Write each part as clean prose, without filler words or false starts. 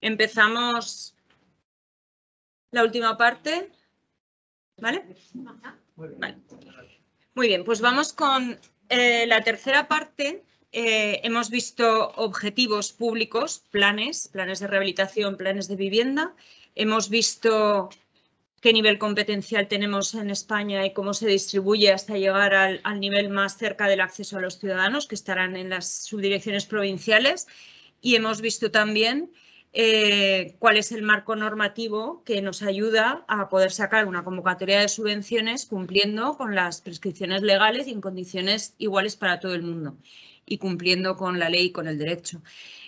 Empezamos la última parte. ¿Vale? Vale. Muy bien, pues vamos con la tercera parte. Hemos visto objetivos públicos, planes de rehabilitación, planes de vivienda. Hemos visto qué nivel competencial tenemos en España y cómo se distribuye hasta llegar al nivel más cerca del acceso a los ciudadanos, que estarán en las subdirecciones provinciales. Y hemos visto también cuál es el marco normativo que nos ayuda a poder sacar una convocatoria de subvenciones cumpliendo con las prescripciones legales y en condiciones iguales para todo el mundo y cumpliendo con la ley y con el derecho.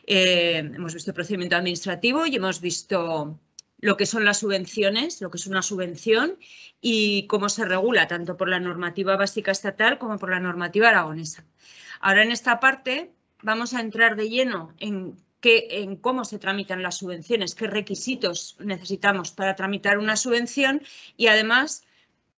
Hemos visto el procedimiento administrativo y hemos visto lo que son las subvenciones, lo que es una subvención y cómo se regula tanto por la normativa básica estatal como por la normativa aragonesa. Ahora en esta parte vamos a entrar de lleno en cómo se tramitan las subvenciones, qué requisitos necesitamos para tramitar una subvención y además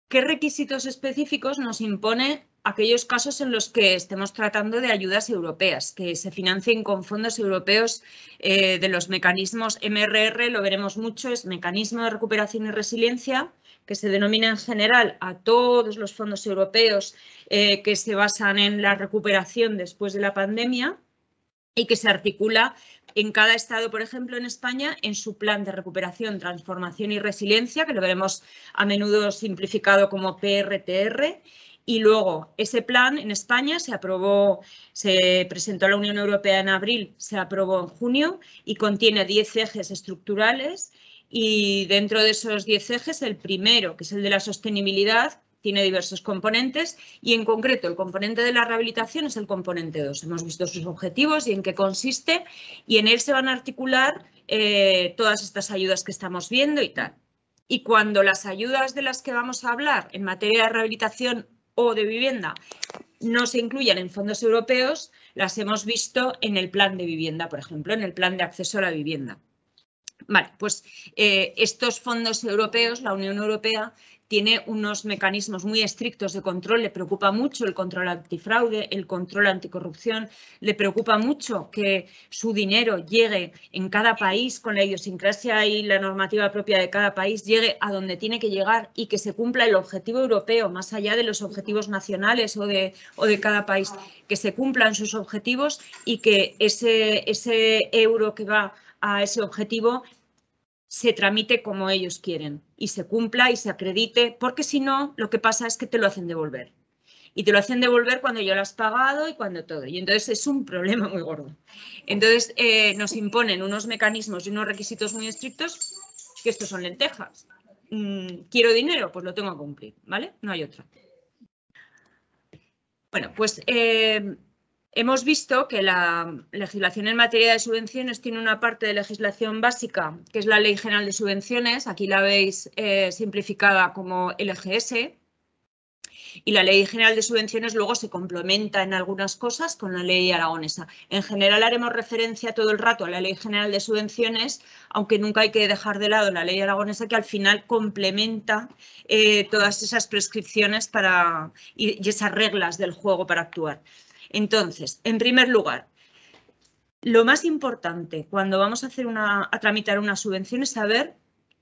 qué requisitos específicos nos impone aquellos casos en los que estemos tratando de ayudas europeas, que se financien con fondos europeos de los mecanismos MRR, lo veremos mucho, es Mecanismo de Recuperación y Resiliencia, que se denomina en general a todos los fondos europeos que se basan en la recuperación después de la pandemia y que se articula en cada estado, por ejemplo, en España, en su plan de recuperación, transformación y resiliencia, que lo veremos a menudo simplificado como PRTR. Y luego ese plan en España se aprobó, se presentó a la Unión Europea en abril, se aprobó en junio y contiene 10 ejes estructurales. Y dentro de esos 10 ejes, el primero, que es el de la sostenibilidad, tiene diversos componentes y en concreto el componente de la rehabilitación es el componente 2. Hemos visto sus objetivos y en qué consiste y en él se van a articular todas estas ayudas que estamos viendo y tal. Y cuando las ayudas de las que vamos a hablar en materia de rehabilitación o de vivienda no se incluyan en fondos europeos, las hemos visto en el plan de vivienda, por ejemplo, en el plan de acceso a la vivienda. Vale, pues estos fondos europeos, la Unión Europea, tiene unos mecanismos muy estrictos de control, le preocupa mucho el control antifraude, el control anticorrupción, le preocupa mucho que su dinero llegue en cada país con la idiosincrasia y la normativa propia de cada país, llegue a donde tiene que llegar y que se cumpla el objetivo europeo, más allá de los objetivos nacionales o de cada país, que se cumplan sus objetivos y que ese euro que va a ese objetivo se tramite como ellos quieren y se cumpla y se acredite, porque si no, lo que pasa es que te lo hacen devolver. Y te lo hacen devolver cuando ya lo has pagado y cuando todo. Y entonces es un problema muy gordo. Entonces nos imponen unos mecanismos y unos requisitos muy estrictos, que estos son lentejas. ¿Quiero dinero? Pues lo tengo que cumplir, ¿vale? No hay otra. Bueno, pues hemos visto que la legislación en materia de subvenciones tiene una parte de legislación básica, que es la Ley General de Subvenciones, aquí la veis simplificada como LGS, y la Ley General de Subvenciones luego se complementa en algunas cosas con la Ley Aragonesa. En general haremos referencia todo el rato a la Ley General de Subvenciones, aunque nunca hay que dejar de lado la Ley Aragonesa, que al final complementa todas esas prescripciones y esas reglas del juego para actuar. Entonces, en primer lugar, lo más importante cuando vamos a tramitar una subvención es saber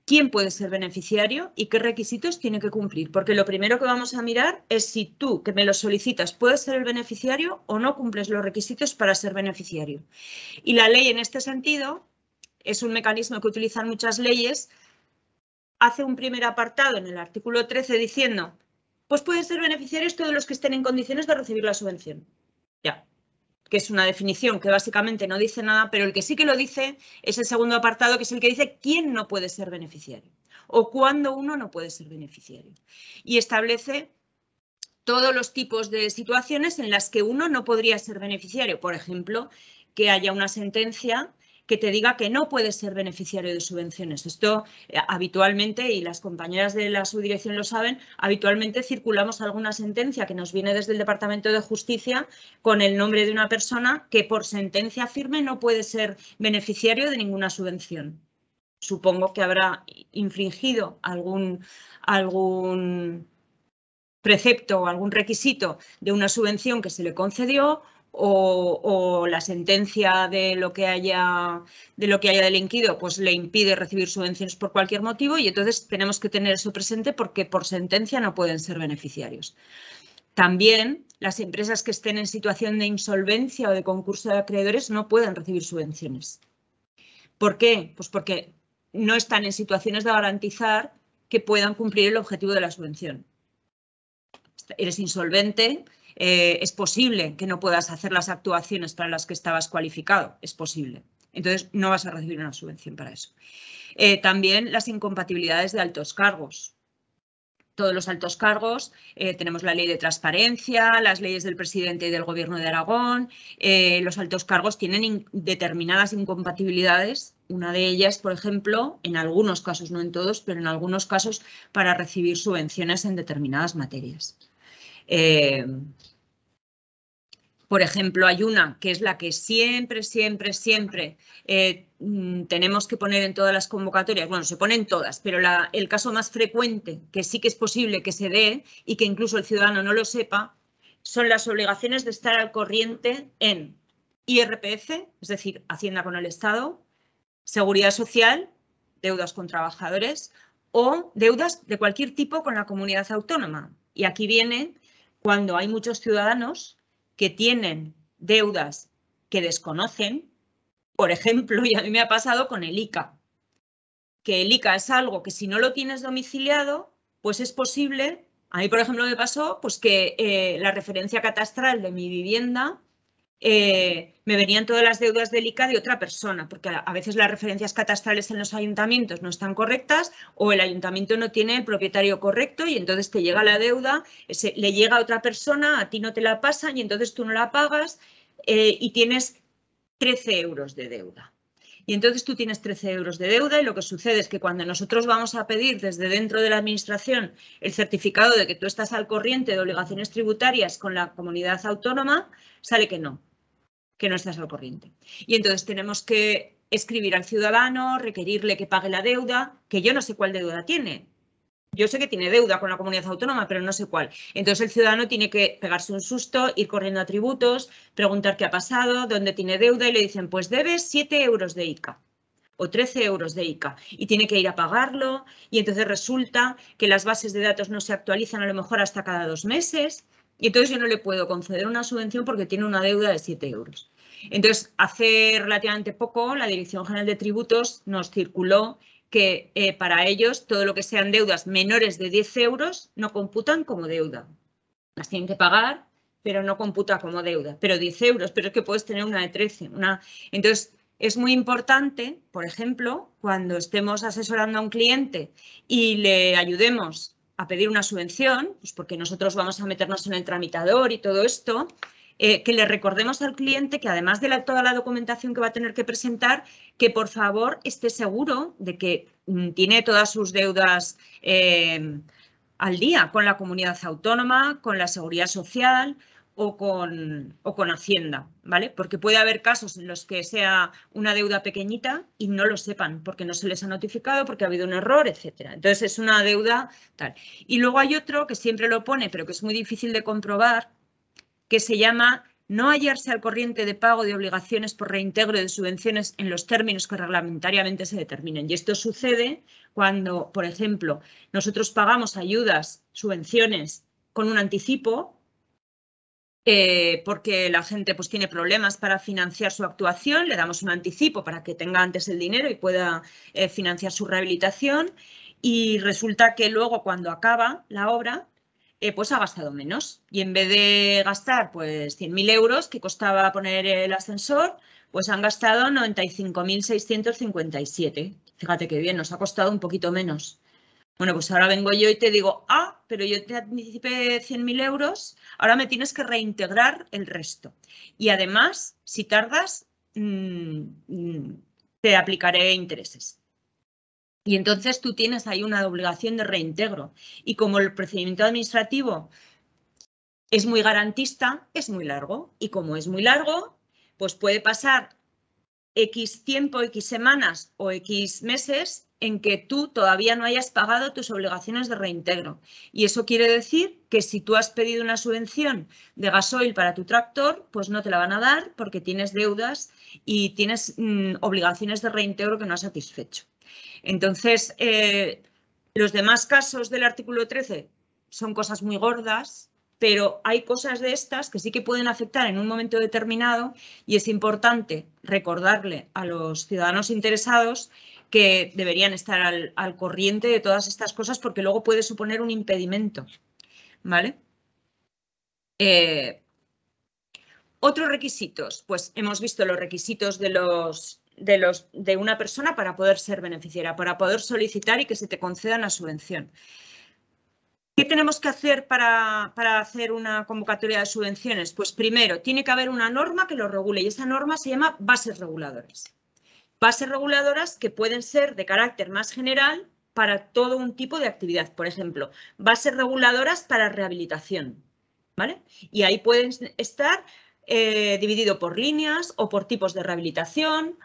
quién puede ser beneficiario y qué requisitos tiene que cumplir. Porque lo primero que vamos a mirar es si tú, que me lo solicitas, puedes ser el beneficiario o no cumples los requisitos para ser beneficiario. Y la ley en este sentido es un mecanismo que utilizan muchas leyes. Hace un primer apartado en el artículo 13 diciendo, pues pueden ser beneficiarios todos los que estén en condiciones de recibir la subvención. Ya, que es una definición que básicamente no dice nada, pero el que sí que lo dice es el segundo apartado, que es el que dice quién no puede ser beneficiario o cuándo uno no puede ser beneficiario. Y establece todos los tipos de situaciones en las que uno no podría ser beneficiario. Por ejemplo, que haya una sentencia que te diga que no puedes ser beneficiario de subvenciones. Esto habitualmente, y las compañeras de la subdirección lo saben, habitualmente circulamos alguna sentencia que nos viene desde el Departamento de Justicia con el nombre de una persona que por sentencia firme no puede ser beneficiario de ninguna subvención. Supongo que habrá infringido algún precepto o algún requisito de una subvención que se le concedió o la sentencia de lo que haya delinquido pues le impide recibir subvenciones por cualquier motivo, y entonces tenemos que tener eso presente porque por sentencia no pueden ser beneficiarios. También las empresas que estén en situación de insolvencia o de concurso de acreedores no pueden recibir subvenciones. ¿Por qué? Pues porque no están en situaciones de garantizar que puedan cumplir el objetivo de la subvención. Eres insolvente, es posible que no puedas hacer las actuaciones para las que estabas cualificado, es posible. Entonces, no vas a recibir una subvención para eso. También las incompatibilidades de altos cargos. Todos los altos cargos, tenemos la ley de transparencia, las leyes del presidente y del Gobierno de Aragón. Los altos cargos tienen determinadas incompatibilidades. Una de ellas, por ejemplo, en algunos casos, no en todos, pero en algunos casos, para recibir subvenciones en determinadas materias. Por ejemplo, hay una que es la que siempre tenemos que poner en todas las convocatorias. Bueno, se ponen todas, pero el caso más frecuente, que sí que es posible que se dé y que incluso el ciudadano no lo sepa, son las obligaciones de estar al corriente en IRPF, es decir, Hacienda con el Estado, Seguridad Social, deudas con trabajadores o deudas de cualquier tipo con la comunidad autónoma. Y aquí viene cuando hay muchos ciudadanos que tienen deudas que desconocen, por ejemplo, y a mí me ha pasado con el ICA, que el ICA es algo que si no lo tienes domiciliado, pues es posible, a mí por ejemplo me pasó pues que la referencia catastral de mi vivienda me venían todas las deudas del ICA de otra persona, porque a veces las referencias catastrales en los ayuntamientos no están correctas o el ayuntamiento no tiene el propietario correcto y entonces te llega la deuda, le llega a otra persona, a ti no te la pasan y entonces tú no la pagas y tienes 13 euros de deuda. Y entonces tú tienes 13 euros de deuda y lo que sucede es que cuando nosotros vamos a pedir desde dentro de la administración el certificado de que tú estás al corriente de obligaciones tributarias con la comunidad autónoma, sale que no estás al corriente. Y entonces tenemos que escribir al ciudadano, requerirle que pague la deuda, que yo no sé cuál deuda tiene. Yo sé que tiene deuda con la comunidad autónoma, pero no sé cuál. Entonces el ciudadano tiene que pegarse un susto, ir corriendo a tributos, preguntar qué ha pasado, dónde tiene deuda y le dicen, pues debes 7 euros de ICA o 13 euros de ICA y tiene que ir a pagarlo y entonces resulta que las bases de datos no se actualizan a lo mejor hasta cada 2 meses y entonces yo no le puedo conceder una subvención porque tiene una deuda de 7 euros. Entonces, hace relativamente poco la Dirección General de Tributos nos circuló que para ellos todo lo que sean deudas menores de 10 euros no computan como deuda. Las tienen que pagar, pero no computa como deuda. Pero 10 euros, pero es que puedes tener una de 13. Entonces, es muy importante, por ejemplo, cuando estemos asesorando a un cliente y le ayudemos a pedir una subvención, pues porque nosotros vamos a meternos en el tramitador y todo esto, que le recordemos al cliente que además de toda la documentación que va a tener que presentar, que por favor esté seguro de que tiene todas sus deudas al día con la comunidad autónoma, con la seguridad social o con Hacienda, ¿vale? Porque puede haber casos en los que sea una deuda pequeñita y no lo sepan porque no se les ha notificado, porque ha habido un error, etcétera. Entonces es una deuda tal. Y luego hay otro que siempre lo pone, pero que es muy difícil de comprobar, que se llama no hallarse al corriente de pago de obligaciones por reintegro de subvenciones en los términos que reglamentariamente se determinen. Y esto sucede cuando, por ejemplo, nosotros pagamos ayudas, subvenciones con un anticipo, porque la gente pues, tiene problemas para financiar su actuación, le damos un anticipo para que tenga antes el dinero y pueda financiar su rehabilitación y resulta que luego cuando acaba la obra pues ha gastado menos y en vez de gastar pues 100.000 euros que costaba poner el ascensor, pues han gastado 95.657. Fíjate qué bien, nos ha costado un poquito menos. Bueno, pues ahora vengo yo y te digo, pero yo te anticipé 100.000 euros, ahora me tienes que reintegrar el resto. Y además, si tardas, te aplicaré intereses. Y entonces tú tienes ahí una obligación de reintegro. Y como el procedimiento administrativo es muy garantista, es muy largo. Y como es muy largo, pues puede pasar X tiempo, X semanas o X meses en que tú todavía no hayas pagado tus obligaciones de reintegro. Y eso quiere decir que si tú has pedido una subvención de gasoil para tu tractor, pues no te la van a dar porque tienes deudas y tienes obligaciones de reintegro que no has satisfecho. Entonces, los demás casos del artículo 13 son cosas muy gordas, pero hay cosas de estas que sí que pueden afectar en un momento determinado y es importante recordarle a los ciudadanos interesados que deberían estar al corriente de todas estas cosas porque luego puede suponer un impedimento, ¿vale? Otros requisitos, pues hemos visto los requisitos de una persona para poder ser beneficiaria, para poder solicitar y que se te conceda una subvención. ¿Qué tenemos que hacer para hacer una convocatoria de subvenciones? Pues primero, tiene que haber una norma que lo regule y esa norma se llama bases reguladoras. Bases reguladoras que pueden ser de carácter más general para todo un tipo de actividad. Por ejemplo, bases reguladoras para rehabilitación, ¿vale? Y ahí pueden estar dividido por líneas o por tipos de rehabilitación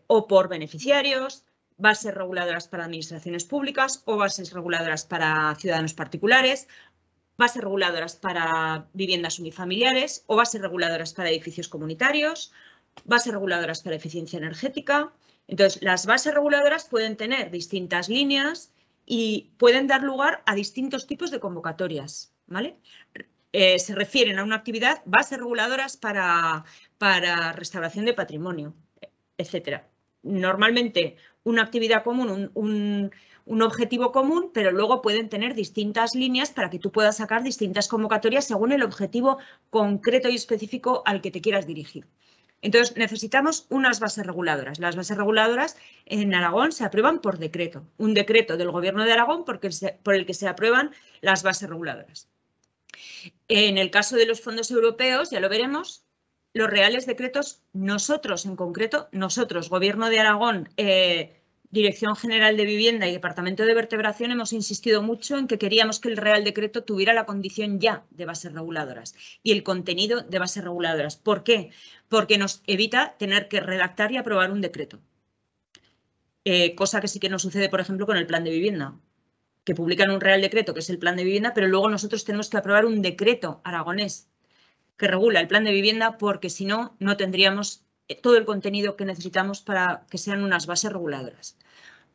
o por beneficiarios, bases reguladoras para administraciones públicas o bases reguladoras para ciudadanos particulares, bases reguladoras para viviendas unifamiliares o bases reguladoras para edificios comunitarios, bases reguladoras para eficiencia energética. Entonces, las bases reguladoras pueden tener distintas líneas y pueden dar lugar a distintos tipos de convocatorias, ¿vale? Se refieren a una actividad, bases reguladoras para restauración de patrimonio, etcétera. Normalmente una actividad común, un objetivo común, pero luego pueden tener distintas líneas para que tú puedas sacar distintas convocatorias según el objetivo concreto y específico al que te quieras dirigir. Entonces, necesitamos unas bases reguladoras. Las bases reguladoras en Aragón se aprueban por decreto, un decreto del Gobierno de Aragón por el que se aprueban las bases reguladoras. En el caso de los fondos europeos, ya lo veremos, los reales decretos, nosotros en concreto, nosotros, Gobierno de Aragón, Dirección General de Vivienda y Departamento de Vertebración, hemos insistido mucho en que queríamos que el Real Decreto tuviera la condición ya de bases reguladoras y el contenido de bases reguladoras. ¿Por qué? Porque nos evita tener que redactar y aprobar un decreto. Cosa que sí que nos sucede, por ejemplo, con el Plan de Vivienda, que publican un Real Decreto, que es el Plan de Vivienda, pero luego nosotros tenemos que aprobar un decreto aragonés que regula el Plan de Vivienda porque si no, no tendríamos todo el contenido que necesitamos para que sean unas bases reguladoras.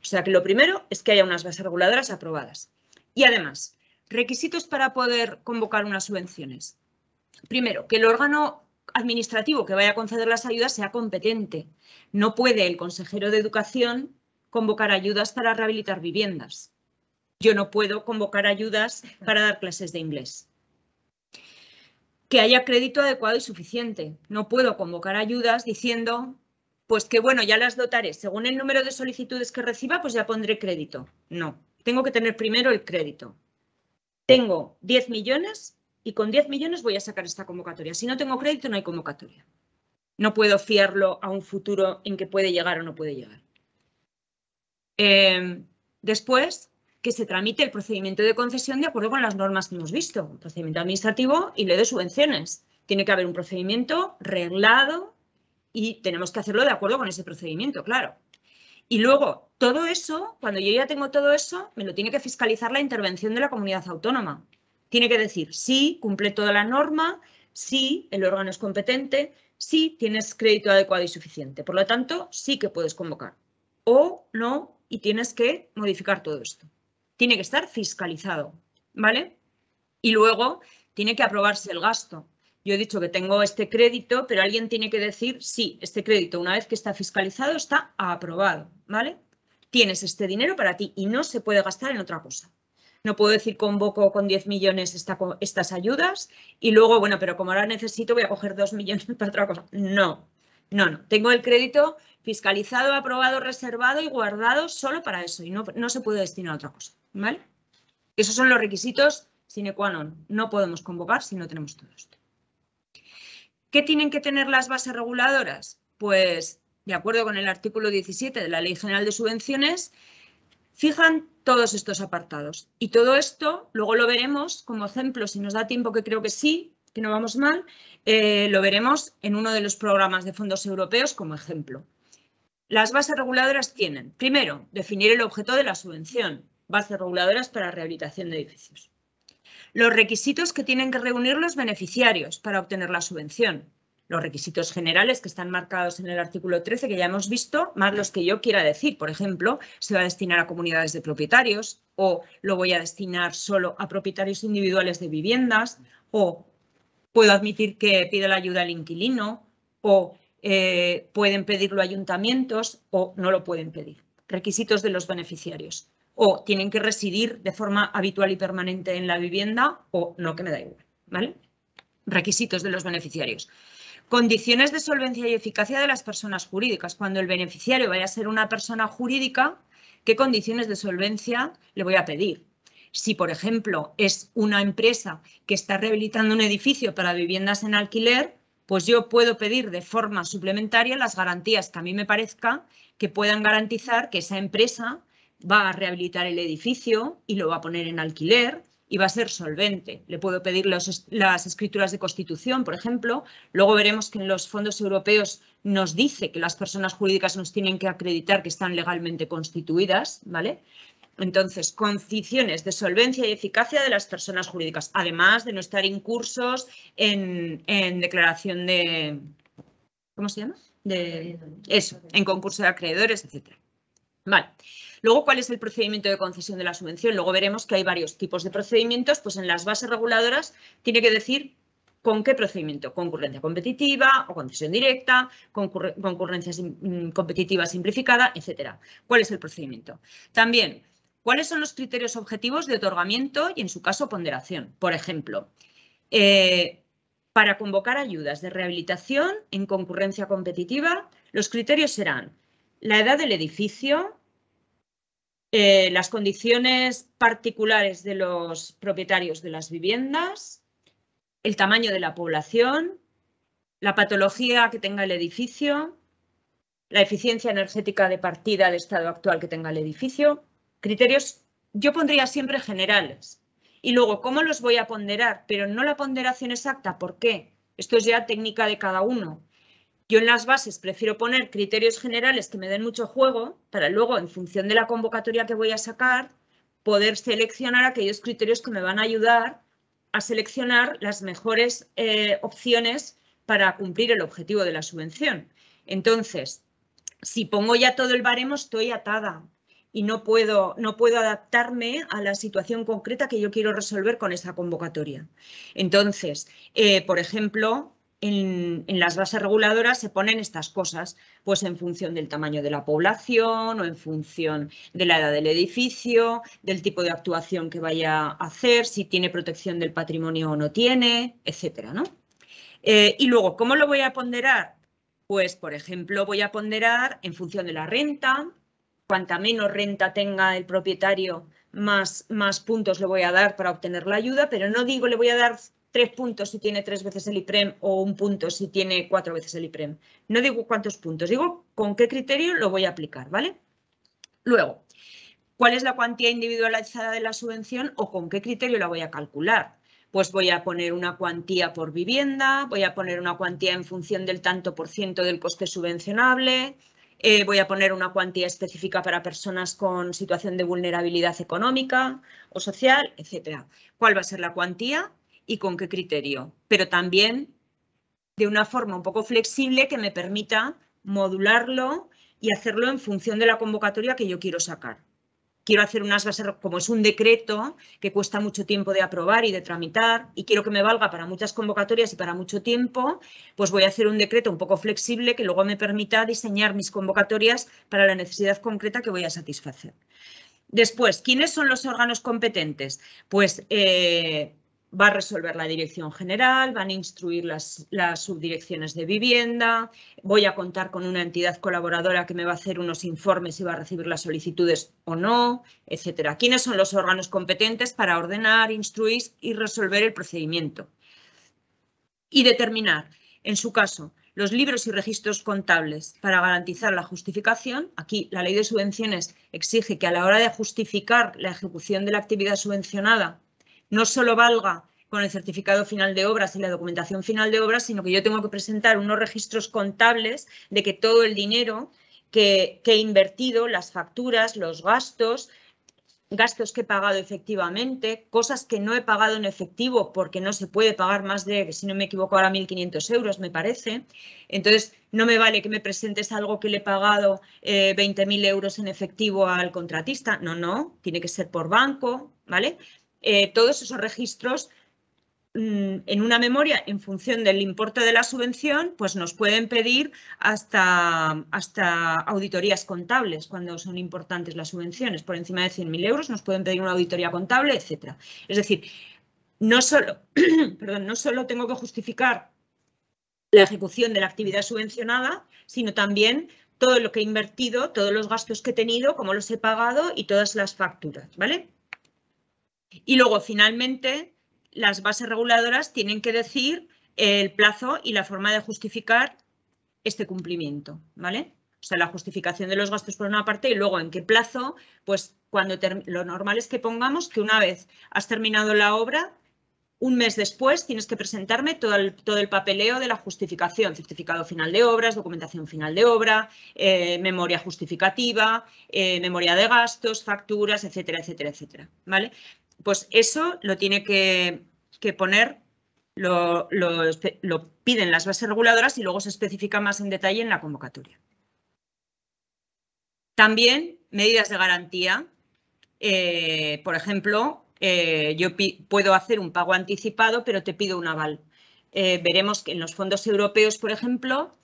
O sea que lo primero es que haya unas bases reguladoras aprobadas. Y además, requisitos para poder convocar unas subvenciones. Primero, que el órgano administrativo que vaya a conceder las ayudas sea competente. No puede el consejero de Educación convocar ayudas para rehabilitar viviendas. Yo no puedo convocar ayudas para dar clases de inglés. Que haya crédito adecuado y suficiente. No puedo convocar ayudas diciendo, pues que bueno, ya las dotaré. Según el número de solicitudes que reciba, pues ya pondré crédito. No, tengo que tener primero el crédito. Tengo 10 millones y con 10 millones voy a sacar esta convocatoria. Si no tengo crédito, no hay convocatoria. No puedo fiarlo a un futuro en que puede llegar o no puede llegar. Después, que se tramite el procedimiento de concesión de acuerdo con las normas que hemos visto, un procedimiento administrativo y ley de subvenciones. Tiene que haber un procedimiento reglado y tenemos que hacerlo de acuerdo con ese procedimiento, claro. Y luego, todo eso, cuando yo ya tengo todo eso, me lo tiene que fiscalizar la intervención de la comunidad autónoma. Tiene que decir, sí, cumple toda la norma, sí, el órgano es competente, sí, tienes crédito adecuado y suficiente. Por lo tanto, sí que puedes convocar. O no, y tienes que modificar todo esto. Tiene que estar fiscalizado, ¿vale? Y luego tiene que aprobarse el gasto. Yo he dicho que tengo este crédito, pero alguien tiene que decir, sí, este crédito, una vez que está fiscalizado, está aprobado, ¿vale? Tienes este dinero para ti y no se puede gastar en otra cosa. No puedo decir convoco con 10 millones estas ayudas y luego, bueno, pero como ahora necesito voy a coger 2 millones para otra cosa. No, no, no. Tengo el crédito fiscalizado, aprobado, reservado y guardado solo para eso y no se puede destinar a otra cosa, ¿vale? Esos son los requisitos sine qua non. No podemos convocar si no tenemos todo esto. ¿Qué tienen que tener las bases reguladoras? Pues, de acuerdo con el artículo 17 de la Ley General de Subvenciones, fijan todos estos apartados. Y todo esto, luego lo veremos como ejemplo, si nos da tiempo, que creo que sí, que no vamos mal, lo veremos en uno de los programas de fondos europeos como ejemplo. Las bases reguladoras tienen, primero, definir el objeto de la subvención, bases reguladoras para rehabilitación de edificios. Los requisitos que tienen que reunir los beneficiarios para obtener la subvención. Los requisitos generales que están marcados en el artículo 13, que ya hemos visto, más los que yo quiera decir. Por ejemplo, se va a destinar a comunidades de propietarios o lo voy a destinar solo a propietarios individuales de viviendas o puedo admitir que pida la ayuda al inquilino o pueden pedirlo ayuntamientos o no lo pueden pedir. Requisitos de los beneficiarios. O tienen que residir de forma habitual y permanente en la vivienda o no, que me da igual, ¿vale? Requisitos de los beneficiarios. Condiciones de solvencia y eficacia de las personas jurídicas. Cuando el beneficiario vaya a ser una persona jurídica, ¿qué condiciones de solvencia le voy a pedir? Si, por ejemplo, es una empresa que está rehabilitando un edificio para viviendas en alquiler, pues yo puedo pedir de forma suplementaria las garantías que a mí me parezca que puedan garantizar que esa empresa va a rehabilitar el edificio y lo va a poner en alquiler y va a ser solvente. Le puedo pedir las escrituras de constitución, por ejemplo. Luego veremos que en los fondos europeos nos dice que las personas jurídicas nos tienen que acreditar que están legalmente constituidas, ¿vale? Entonces, condiciones de solvencia y eficacia de las personas jurídicas, además de no estar incursos en declaración de, ¿cómo se llama? En concurso de acreedores, etc. Vale. Luego, ¿cuál es el procedimiento de concesión de la subvención? Luego veremos que hay varios tipos de procedimientos, pues en las bases reguladoras tiene que decir con qué procedimiento, concurrencia competitiva o concesión directa, concurrencia competitiva simplificada, etc. ¿Cuál es el procedimiento? También, ¿cuáles son los criterios objetivos de otorgamiento y, en su caso, ponderación? Por ejemplo, para convocar ayudas de rehabilitación en concurrencia competitiva, los criterios serán la edad del edificio, las condiciones particulares de los propietarios de las viviendas, el tamaño de la población, la patología que tenga el edificio, la eficiencia energética de partida de estado actual que tenga el edificio. Criterios, yo pondría siempre generales. Y luego, ¿cómo los voy a ponderar? Pero no la ponderación exacta. ¿Por qué? Esto es ya técnica de cada uno. Yo en las bases prefiero poner criterios generales que me den mucho juego para luego, en función de la convocatoria que voy a sacar, poder seleccionar aquellos criterios que me van a ayudar a seleccionar las mejores opciones para cumplir el objetivo de la subvención. Entonces, si pongo ya todo el baremo, estoy atada y no puedo adaptarme a la situación concreta que yo quiero resolver con esa convocatoria. Entonces, por ejemplo, en las bases reguladoras se ponen estas cosas, pues en función del tamaño de la población o en función de la edad del edificio, del tipo de actuación que vaya a hacer, si tiene protección del patrimonio o no tiene, etcétera, ¿no? Y luego, ¿cómo lo voy a ponderar? Pues, por ejemplo, voy a ponderar en función de la renta. Cuanta menos renta tenga el propietario, más puntos le voy a dar para obtener la ayuda, pero no digo le voy a dar 3 puntos si tiene 3 veces el IPREM o 1 punto si tiene 4 veces el IPREM. No digo cuántos puntos, digo con qué criterio lo voy a aplicar, ¿vale? Luego, ¿cuál es la cuantía individualizada de la subvención o con qué criterio la voy a calcular? Pues voy a poner una cuantía por vivienda, voy a poner una cuantía en función del tanto por ciento del coste subvencionable, voy a poner una cuantía específica para personas con situación de vulnerabilidad económica o social, etc. ¿Cuál va a ser la cuantía y con qué criterio? Pero también de una forma un poco flexible que me permita modularlo y hacerlo en función de la convocatoria que yo quiero sacar. Quiero hacer unas bases, como es un decreto que cuesta mucho tiempo de aprobar y de tramitar y quiero que me valga para muchas convocatorias y para mucho tiempo, pues voy a hacer un decreto un poco flexible que luego me permita diseñar mis convocatorias para la necesidad concreta que voy a satisfacer. Después, ¿quiénes son los órganos competentes? Pues va a resolver la dirección general, van a instruir las subdirecciones de vivienda, voy a contar con una entidad colaboradora que me va a hacer unos informes y va a recibir las solicitudes o no, etcétera. ¿Quiénes son los órganos competentes para ordenar, instruir y resolver el procedimiento? Y determinar, en su caso, los libros y registros contables para garantizar la justificación. Aquí la ley de subvenciones exige que a la hora de justificar la ejecución de la actividad subvencionada no solo valga con el certificado final de obras y la documentación final de obras, sino que yo tengo que presentar unos registros contables de que todo el dinero que he invertido, las facturas, los gastos que he pagado efectivamente, cosas que no he pagado en efectivo porque no se puede pagar más de, si no me equivoco ahora, 1.500 euros, me parece. Entonces, no me vale que me presentes algo que le he pagado 20.000 euros en efectivo al contratista. No, tiene que ser por banco, ¿vale? Todos esos registros en una memoria, en función del importe de la subvención, pues nos pueden pedir hasta auditorías contables cuando son importantes las subvenciones. Por encima de 100.000 euros nos pueden pedir una auditoría contable, etc. Es decir, no solo tengo que justificar la ejecución de la actividad subvencionada, sino también todo lo que he invertido, todos los gastos que he tenido, cómo los he pagado y todas las facturas, ¿vale? Y luego, finalmente, las bases reguladoras tienen que decir el plazo y la forma de justificar este cumplimiento, ¿vale? O sea, la justificación de los gastos por una parte y luego en qué plazo, pues lo normal es que pongamos que una vez has terminado la obra, un mes después tienes que presentarme todo el papeleo de la justificación, certificado final de obras, documentación final de obra, memoria justificativa, memoria de gastos, facturas, etcétera, etcétera, etcétera, ¿vale? Pues eso lo tiene que poner, lo piden las bases reguladoras y luego se especifica más en detalle en la convocatoria. También medidas de garantía. Por ejemplo, yo puedo hacer un pago anticipado, pero te pido un aval. Veremos que en los fondos europeos, por ejemplo,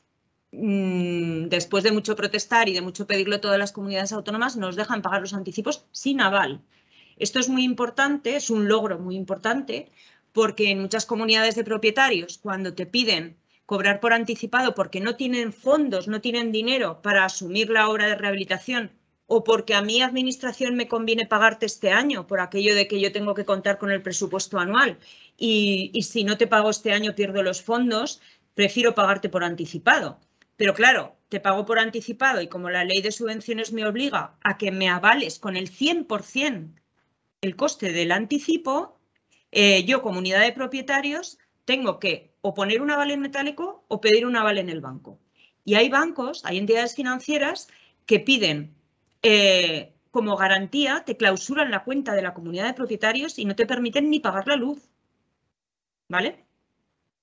después de mucho protestar y de mucho pedirlo a todas las comunidades autónomas, nos dejan pagar los anticipos sin aval. Esto es muy importante, es un logro muy importante, porque en muchas comunidades de propietarios, cuando te piden cobrar por anticipado porque no tienen fondos, no tienen dinero para asumir la obra de rehabilitación, o porque a mi administración me conviene pagarte este año por aquello de que yo tengo que contar con el presupuesto anual y si no te pago este año pierdo los fondos, prefiero pagarte por anticipado. Pero claro, te pago por anticipado y como la ley de subvenciones me obliga a que me avales con el 100% el coste del anticipo, yo como unidad de propietarios tengo que o poner un aval en metálico o pedir un aval en el banco. Y hay bancos, hay entidades financieras que piden como garantía, te clausuran la cuenta de la comunidad de propietarios y no te permiten ni pagar la luz, ¿vale?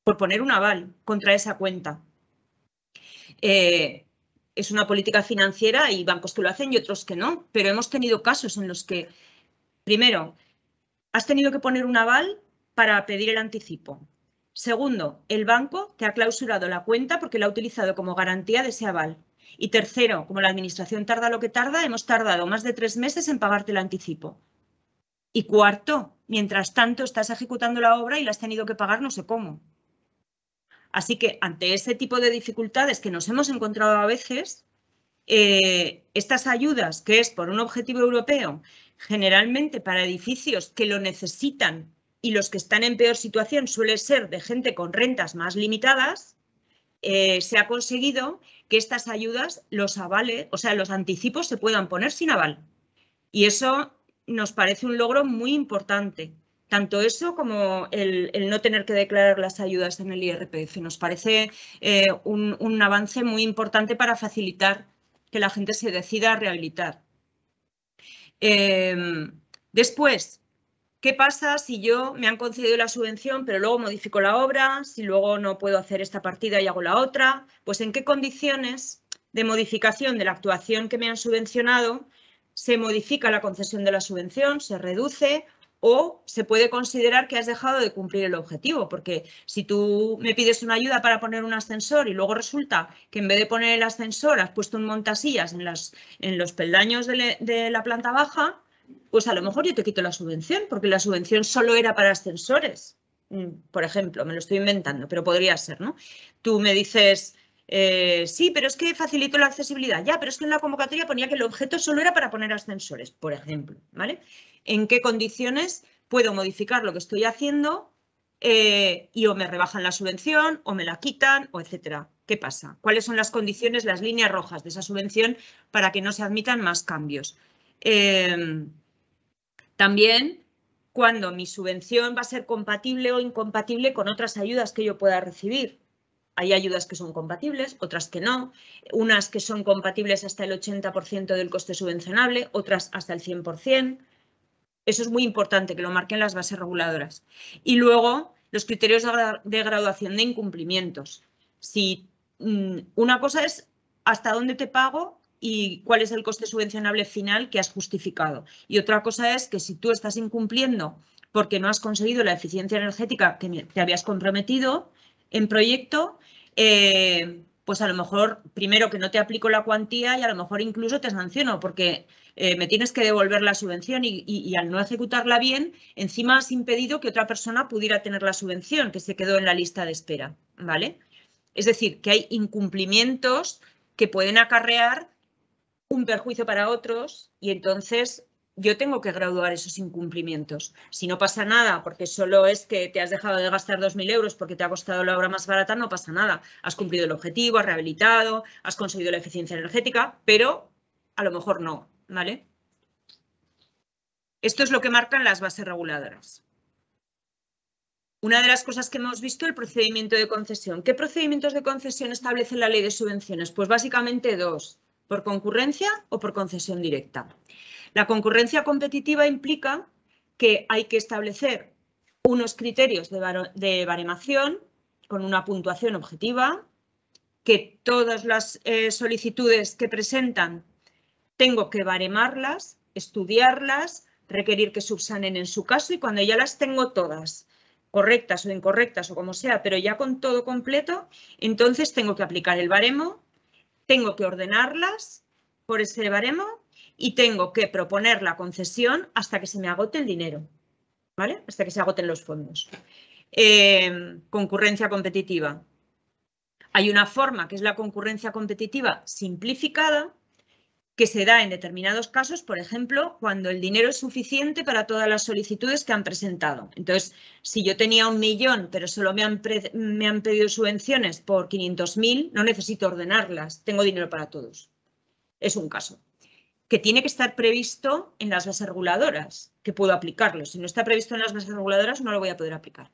Por poner un aval contra esa cuenta. Es una política financiera y bancos que lo hacen y otros que no, pero hemos tenido casos en los que, primero, has tenido que poner un aval para pedir el anticipo. Segundo, el banco te ha clausurado la cuenta porque la ha utilizado como garantía de ese aval. Y tercero, como la administración tarda lo que tarda, hemos tardado más de 3 meses en pagarte el anticipo. Y cuarto, mientras tanto estás ejecutando la obra y la has tenido que pagar no sé cómo. Así que ante ese tipo de dificultades que nos hemos encontrado a veces, estas ayudas, que es por un objetivo europeo, generalmente para edificios que lo necesitan y los que están en peor situación suele ser de gente con rentas más limitadas, se ha conseguido que estas ayudas, los avales, o sea, los anticipos se puedan poner sin aval. Y eso nos parece un logro muy importante. Tanto eso como el no tener que declarar las ayudas en el IRPF. Nos parece un avance muy importante para facilitar que la gente se decida a rehabilitar. Después, ¿qué pasa si yo me han concedido la subvención, pero luego modifico la obra, si luego no puedo hacer esta partida y hago la otra? Pues ¿en qué condiciones de modificación de la actuación que me han subvencionado se modifica la concesión de la subvención, se reduce o se puede considerar que has dejado de cumplir el objetivo? Porque si tú me pides una ayuda para poner un ascensor y luego resulta que en vez de poner el ascensor has puesto un montasillas en los peldaños de la planta baja, pues a lo mejor yo te quito la subvención, porque la subvención solo era para ascensores, por ejemplo, me lo estoy inventando, pero podría ser, ¿no? Tú me dices, sí, pero es que facilito la accesibilidad. Ya, pero es que en la convocatoria ponía que el objeto solo era para poner ascensores, por ejemplo, ¿vale? ¿En qué condiciones puedo modificar lo que estoy haciendo y o me rebajan la subvención o me la quitan o etcétera? ¿Qué pasa? ¿Cuáles son las condiciones, las líneas rojas de esa subvención para que no se admitan más cambios? También cuando mi subvención va a ser compatible o incompatible con otras ayudas que yo pueda recibir. Hay ayudas que son compatibles, otras que no, unas que son compatibles hasta el 80% del coste subvencionable, otras hasta el 100%. Eso es muy importante que lo marquen las bases reguladoras. Y luego, los criterios de graduación de incumplimientos. Si una cosa es hasta dónde te pago y cuál es el coste subvencionable final que has justificado. Y otra cosa es que si tú estás incumpliendo porque no has conseguido la eficiencia energética que te habías comprometido en proyecto, pues a lo mejor primero que no te aplico la cuantía y a lo mejor incluso te sanciono porque me tienes que devolver la subvención y al no ejecutarla bien, encima has impedido que otra persona pudiera tener la subvención que se quedó en la lista de espera, ¿vale? Es decir, que hay incumplimientos que pueden acarrear un perjuicio para otros y entonces yo tengo que graduar esos incumplimientos. Si no pasa nada, porque solo es que te has dejado de gastar 2.000 euros porque te ha costado la obra más barata, no pasa nada. Has cumplido el objetivo, has rehabilitado, has conseguido la eficiencia energética, pero a lo mejor no, ¿vale? Esto es lo que marcan las bases reguladoras. Una de las cosas que hemos visto, el procedimiento de concesión. ¿Qué procedimientos de concesión establece la ley de subvenciones? Pues básicamente dos, por concurrencia o por concesión directa. La concurrencia competitiva implica que hay que establecer unos criterios de baremación con una puntuación objetiva, que todas las solicitudes que presentan tengo que baremarlas, estudiarlas, requerir que subsanen en su caso y cuando ya las tengo todas, correctas o incorrectas o como sea, pero ya con todo completo, entonces tengo que aplicar el baremo, tengo que ordenarlas por ese baremo y tengo que proponer la concesión hasta que se me agote el dinero, ¿vale? Hasta que se agoten los fondos. Concurrencia competitiva. Hay una forma que es la concurrencia competitiva simplificada, que se da en determinados casos, por ejemplo, cuando el dinero es suficiente para todas las solicitudes que han presentado. Entonces, si yo tenía 1 millón, pero solo me han pedido subvenciones por 500.000, no necesito ordenarlas, tengo dinero para todos. Es un caso que tiene que estar previsto en las bases reguladoras, que puedo aplicarlo. Si no está previsto en las bases reguladoras, no lo voy a poder aplicar.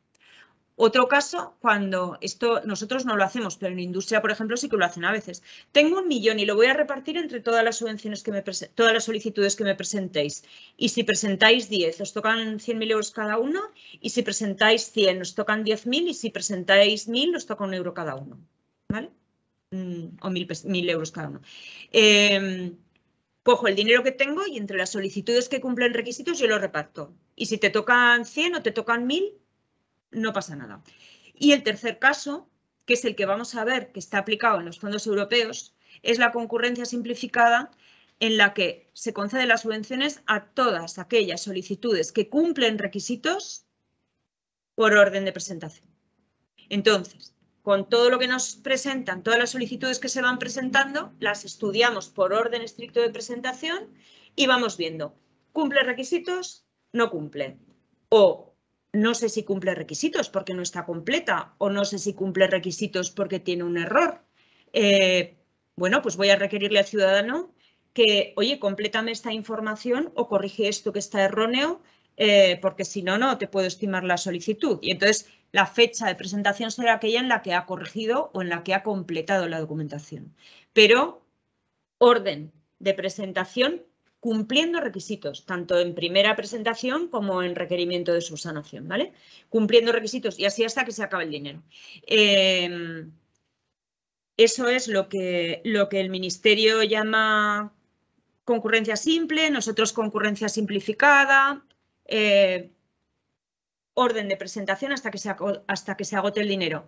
Otro caso, cuando esto nosotros no lo hacemos, pero en industria, por ejemplo, sí que lo hacen a veces. Tengo 1 millón y lo voy a repartir entre todas las subvenciones todas las solicitudes que me presentéis. Y si presentáis 10, os tocan 100.000 euros cada uno. Y si presentáis 100, os tocan 10.000. Y si presentáis 1.000, os toca 1 euro cada uno. ¿Vale? O 1.000 euros cada uno. Cojo el dinero que tengo y entre las solicitudes que cumplen requisitos yo lo reparto. Y si te tocan 100 o te tocan 1.000, no pasa nada. Y el tercer caso, que es el que vamos a ver que está aplicado en los fondos europeos, es la concurrencia simplificada, en la que se conceden las subvenciones a todas aquellas solicitudes que cumplen requisitos por orden de presentación. Entonces, con todo lo que nos presentan, todas las solicitudes que se van presentando, las estudiamos por orden estricto de presentación y vamos viendo, ¿cumple requisitos? No cumple. O no sé si cumple requisitos porque no está completa o no sé si cumple requisitos porque tiene un error. Bueno, pues voy a requerirle al ciudadano que, oye, complétame esta información o corrige esto que está erróneo, porque si no, no te puedo estimar la solicitud. Y entonces la fecha de presentación será aquella en la que ha corregido o en la que ha completado la documentación. Pero orden de presentación cumpliendo requisitos, tanto en primera presentación como en requerimiento de subsanación, ¿vale? Cumpliendo requisitos y así hasta que se acabe el dinero. Eso es lo que el Ministerio llama concurrencia simple, nosotros concurrencia simplificada, orden de presentación hasta que se agote el dinero.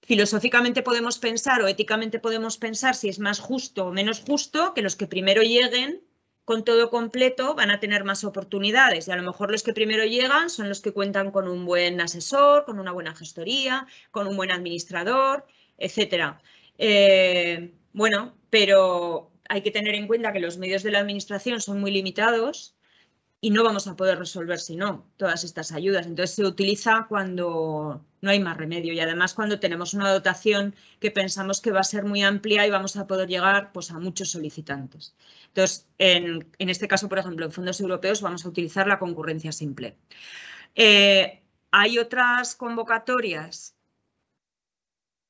Filosóficamente podemos pensar o éticamente podemos pensar si es más justo o menos justo que los que primero lleguen con todo completo van a tener más oportunidades y a lo mejor los que primero llegan son los que cuentan con un buen asesor, con una buena gestoría, con un buen administrador, etcétera. Bueno, pero hay que tener en cuenta que los medios de la administración son muy limitados y no vamos a poder resolver si no todas estas ayudas. Entonces se utiliza cuando no hay más remedio y además cuando tenemos una dotación que pensamos que va a ser muy amplia y vamos a poder llegar pues, a muchos solicitantes. Entonces, en este caso, por ejemplo, en fondos europeos vamos a utilizar la concurrencia simple. Hay otras convocatorias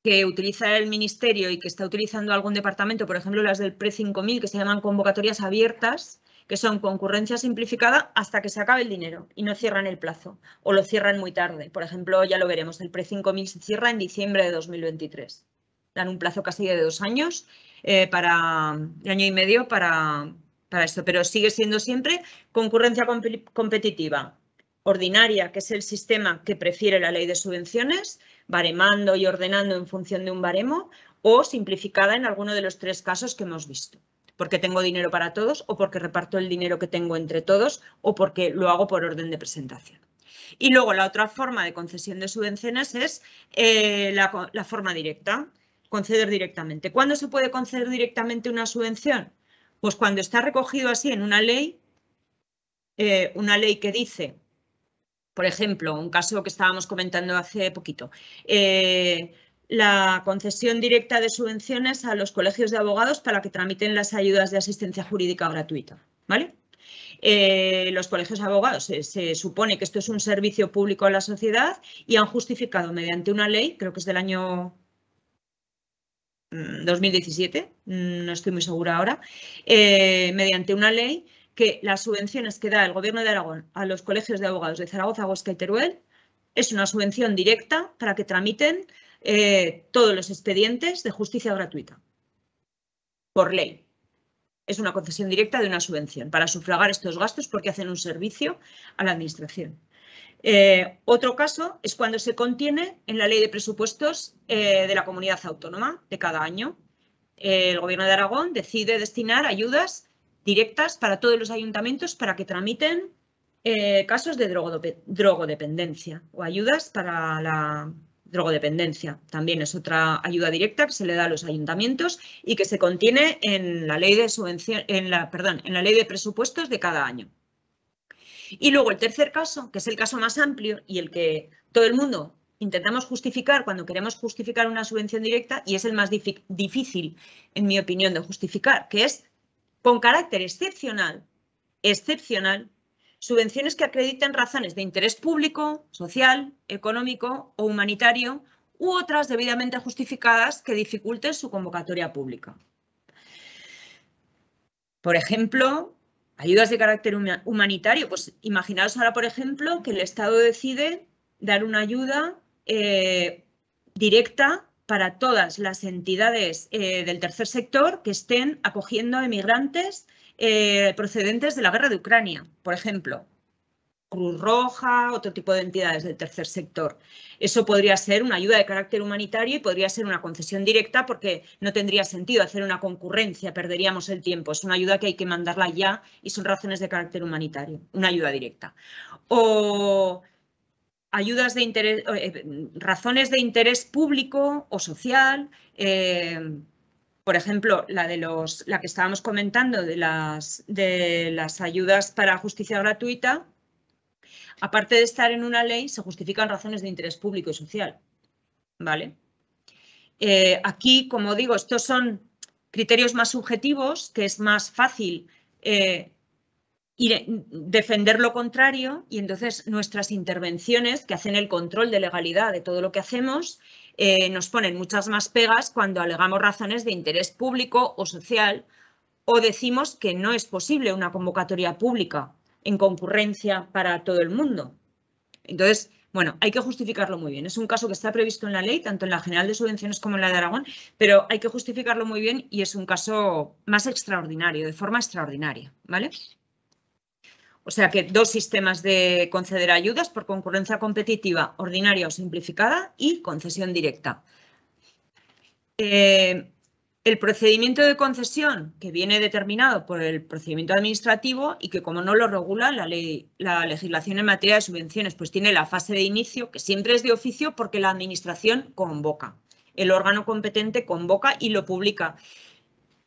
que utiliza el Ministerio y que está utilizando algún departamento, por ejemplo, las del PRE 5000, que se llaman convocatorias abiertas, que son concurrencia simplificada hasta que se acabe el dinero y no cierran el plazo o lo cierran muy tarde. Por ejemplo, ya lo veremos, el PRE 5000 se cierra en diciembre de 2023. Dan un plazo casi de 2 años, de año y medio para esto, pero sigue siendo siempre concurrencia competitiva ordinaria, que es el sistema que prefiere la ley de subvenciones, baremando y ordenando en función de un baremo, o simplificada en alguno de los 3 casos que hemos visto. Porque tengo dinero para todos, o porque reparto el dinero que tengo entre todos, o porque lo hago por orden de presentación. Y luego la otra forma de concesión de subvenciones es la forma directa, conceder directamente. ¿Cuándo se puede conceder directamente una subvención? Pues cuando está recogido así en una ley que dice, por ejemplo, un caso que estábamos comentando hace poquito, la concesión directa de subvenciones a los colegios de abogados para que tramiten las ayudas de asistencia jurídica gratuita, ¿vale? Los colegios de abogados se supone que esto es un servicio público a la sociedad y han justificado mediante una ley, creo que es del año 2017, no estoy muy segura ahora, mediante una ley que las subvenciones que da el Gobierno de Aragón a los colegios de abogados de Zaragoza, Huesca y Teruel es una subvención directa para que tramiten todos los expedientes de justicia gratuita, por ley. Es una concesión directa de una subvención para sufragar estos gastos porque hacen un servicio a la Administración. Otro caso es cuando se contiene en la ley de presupuestos de la comunidad autónoma de cada año. El Gobierno de Aragón decide destinar ayudas directas para todos los ayuntamientos para que tramiten casos de drogodependencia o ayudas para la drogodependencia. También es otra ayuda directa que se le da a los ayuntamientos y que se contiene en la ley de subvención, en la ley de presupuestos de cada año. Y luego el tercer caso, que es el caso más amplio y el que todo el mundo intentamos justificar cuando queremos justificar una subvención directa, y es el más difícil, en mi opinión, de justificar, que es con carácter excepcional, subvenciones que acrediten razones de interés público, social, económico o humanitario u otras debidamente justificadas que dificulten su convocatoria pública. Por ejemplo, ayudas de carácter humanitario. Pues imaginaos ahora, por ejemplo, que el Estado decide dar una ayuda directa para todas las entidades del tercer sector que estén acogiendo a emigrantes procedentes de la guerra de Ucrania, por ejemplo. Cruz Roja, otro tipo de entidades del tercer sector. Eso podría ser una ayuda de carácter humanitario y podría ser una concesión directa porque no tendría sentido hacer una concurrencia, perderíamos el tiempo. Es una ayuda que hay que mandarla ya y son razones de carácter humanitario, una ayuda directa. O ayudas de interés, razones de interés público o social. Por ejemplo, la que estábamos comentando de las ayudas para justicia gratuita. Aparte de estar en una ley, se justifican razones de interés público y social, ¿vale? Aquí, como digo, estos son criterios más subjetivos, que es más fácil defender lo contrario y entonces nuestras intervenciones, que hacen el control de legalidad de todo lo que hacemos, nos ponen muchas más pegas cuando alegamos razones de interés público o social o decimos que no es posible una convocatoria pública en concurrencia para todo el mundo. Entonces, bueno, hay que justificarlo muy bien. Es un caso que está previsto en la ley, tanto en la General de Subvenciones como en la de Aragón, pero hay que justificarlo muy bien y es un caso más extraordinario, de forma extraordinaria, ¿vale? O sea que 2 sistemas de conceder ayudas por concurrencia competitiva, ordinaria o simplificada y concesión directa. El procedimiento de concesión que viene determinado por el procedimiento administrativo y que como no lo regula la legislación en materia de subvenciones, pues tiene la fase de inicio que siempre es de oficio porque la administración convoca. El órgano competente convoca y lo publica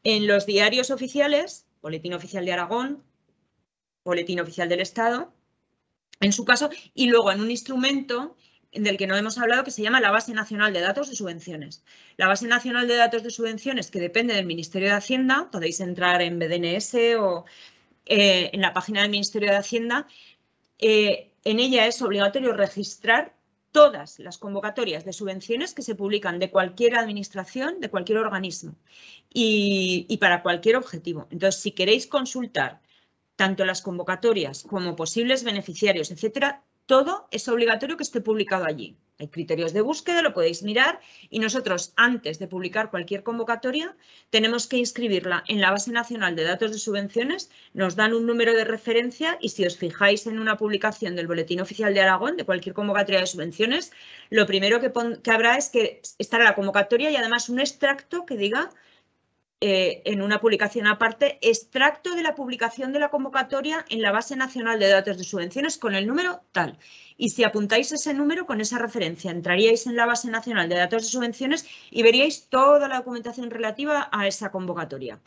en los diarios oficiales, Boletín Oficial de Aragón, Boletín Oficial del Estado, en su caso, y luego en un instrumento del que no hemos hablado, que se llama la Base Nacional de Datos de Subvenciones. La Base Nacional de Datos de Subvenciones, que depende del Ministerio de Hacienda, podéis entrar en BDNS o en la página del Ministerio de Hacienda. En ella es obligatorio registrar todas las convocatorias de subvenciones que se publican de cualquier administración, de cualquier organismo y para cualquier objetivo. Entonces, si queréis consultar tanto las convocatorias como posibles beneficiarios, etcétera, todo es obligatorio que esté publicado allí. Hay criterios de búsqueda, lo podéis mirar y nosotros, antes de publicar cualquier convocatoria, tenemos que inscribirla en la Base Nacional de Datos de Subvenciones, nos dan un número de referencia y si os fijáis en una publicación del Boletín Oficial de Aragón, de cualquier convocatoria de subvenciones, lo primero que habrá es que estará la convocatoria y además un extracto que diga en una publicación aparte, extracto de la publicación de la convocatoria en la Base Nacional de Datos de Subvenciones con el número tal. Y si apuntáis ese número con esa referencia, entraríais en la Base Nacional de Datos de Subvenciones y veríais toda la documentación relativa a esa convocatoria.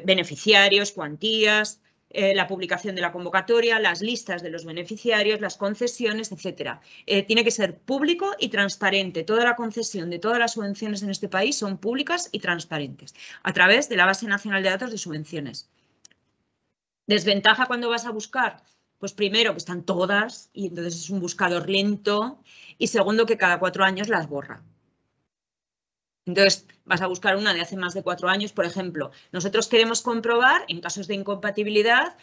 Beneficiarios, cuantías, la publicación de la convocatoria, las listas de los beneficiarios, las concesiones, etcétera. Tiene que ser público y transparente. Toda la concesión de todas las subvenciones en este país son públicas y transparentes a través de la Base Nacional de Datos de Subvenciones. ¿Desventaja cuando vas a buscar? Pues primero que están todas y entonces es un buscador lento y segundo que cada 4 años las borra. Entonces, vas a buscar una de hace más de 4 años, por ejemplo. Nosotros queremos comprobar, en casos de incompatibilidad,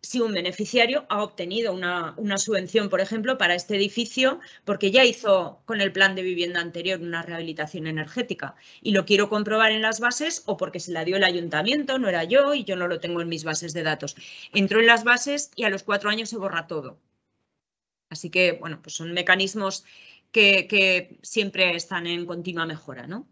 si un beneficiario ha obtenido una subvención, por ejemplo, para este edificio, porque ya hizo con el plan de vivienda anterior una rehabilitación energética y lo quiero comprobar en las bases o porque se la dio el ayuntamiento, no era yo y yo no lo tengo en mis bases de datos. Entro en las bases y a los 4 años se borra todo. Así que, bueno, pues son mecanismos que siempre están en continua mejora, ¿no?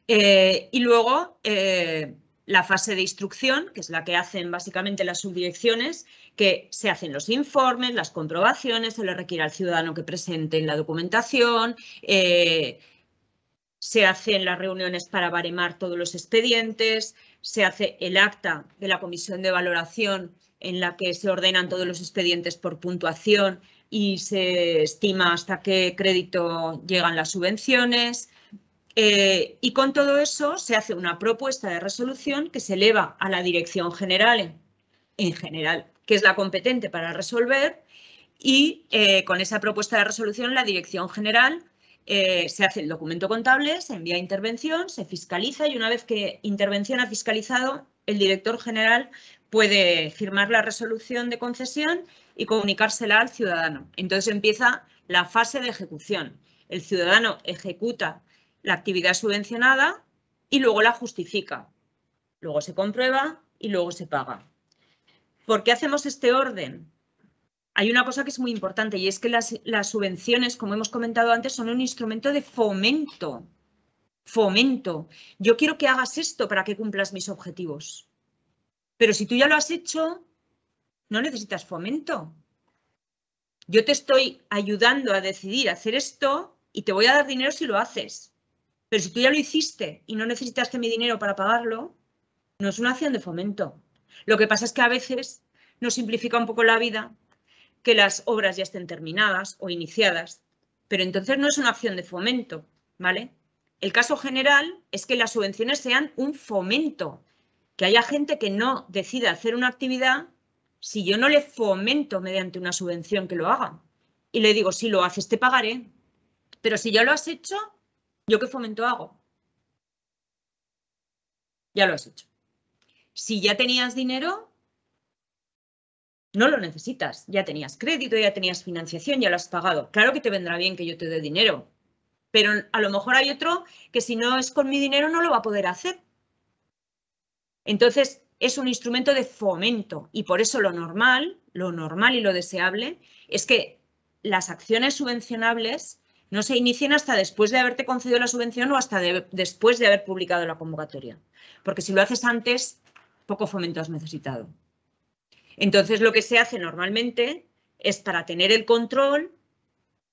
Y luego la fase de instrucción, que es la que hacen básicamente las subdirecciones, que se hacen los informes, las comprobaciones, se le requiere al ciudadano que presente la documentación, se hacen las reuniones para baremar todos los expedientes, se hace el acta de la comisión de valoración en la que se ordenan todos los expedientes por puntuación y se estima hasta qué crédito llegan las subvenciones. Y con todo eso se hace una propuesta de resolución que se eleva a la Dirección General, en general, que es la competente para resolver, y con esa propuesta de resolución la Dirección General se hace el documento contable, se envía a intervención, se fiscaliza y una vez que intervención ha fiscalizado, el director general puede firmar la resolución de concesión y comunicársela al ciudadano. Entonces empieza la fase de ejecución. El ciudadano ejecuta la actividad subvencionada y luego la justifica. Luego se comprueba y luego se paga. ¿Por qué hacemos este orden? Hay una cosa que es muy importante y es que las subvenciones, como hemos comentado antes, son un instrumento de fomento. Fomento. Yo quiero que hagas esto para que cumplas mis objetivos. Pero si tú ya lo has hecho, no necesitas fomento. Yo te estoy ayudando a decidir hacer esto y te voy a dar dinero si lo haces. Pero si tú ya lo hiciste y no necesitaste mi dinero para pagarlo, no es una acción de fomento. Lo que pasa es que a veces nos simplifica un poco la vida que las obras ya estén terminadas o iniciadas, pero entonces no es una acción de fomento, ¿vale? El caso general es que las subvenciones sean un fomento, que haya gente que no decida hacer una actividad si yo no le fomento mediante una subvención que lo haga. Y le digo, si lo haces te pagaré, pero si ya lo has hecho, ¿yo qué fomento hago? Ya lo has hecho. Si ya tenías dinero, no lo necesitas. Ya tenías crédito, ya tenías financiación, ya lo has pagado. Claro que te vendrá bien que yo te dé dinero, pero a lo mejor hay otro que si no es con mi dinero no lo va a poder hacer. Entonces, es un instrumento de fomento y por eso lo normal y lo deseable es que las acciones subvencionables no se inicien hasta después de haberte concedido la subvención o hasta después de haber publicado la convocatoria. Porque si lo haces antes, poco fomento has necesitado. Entonces, lo que se hace normalmente es para tener el control,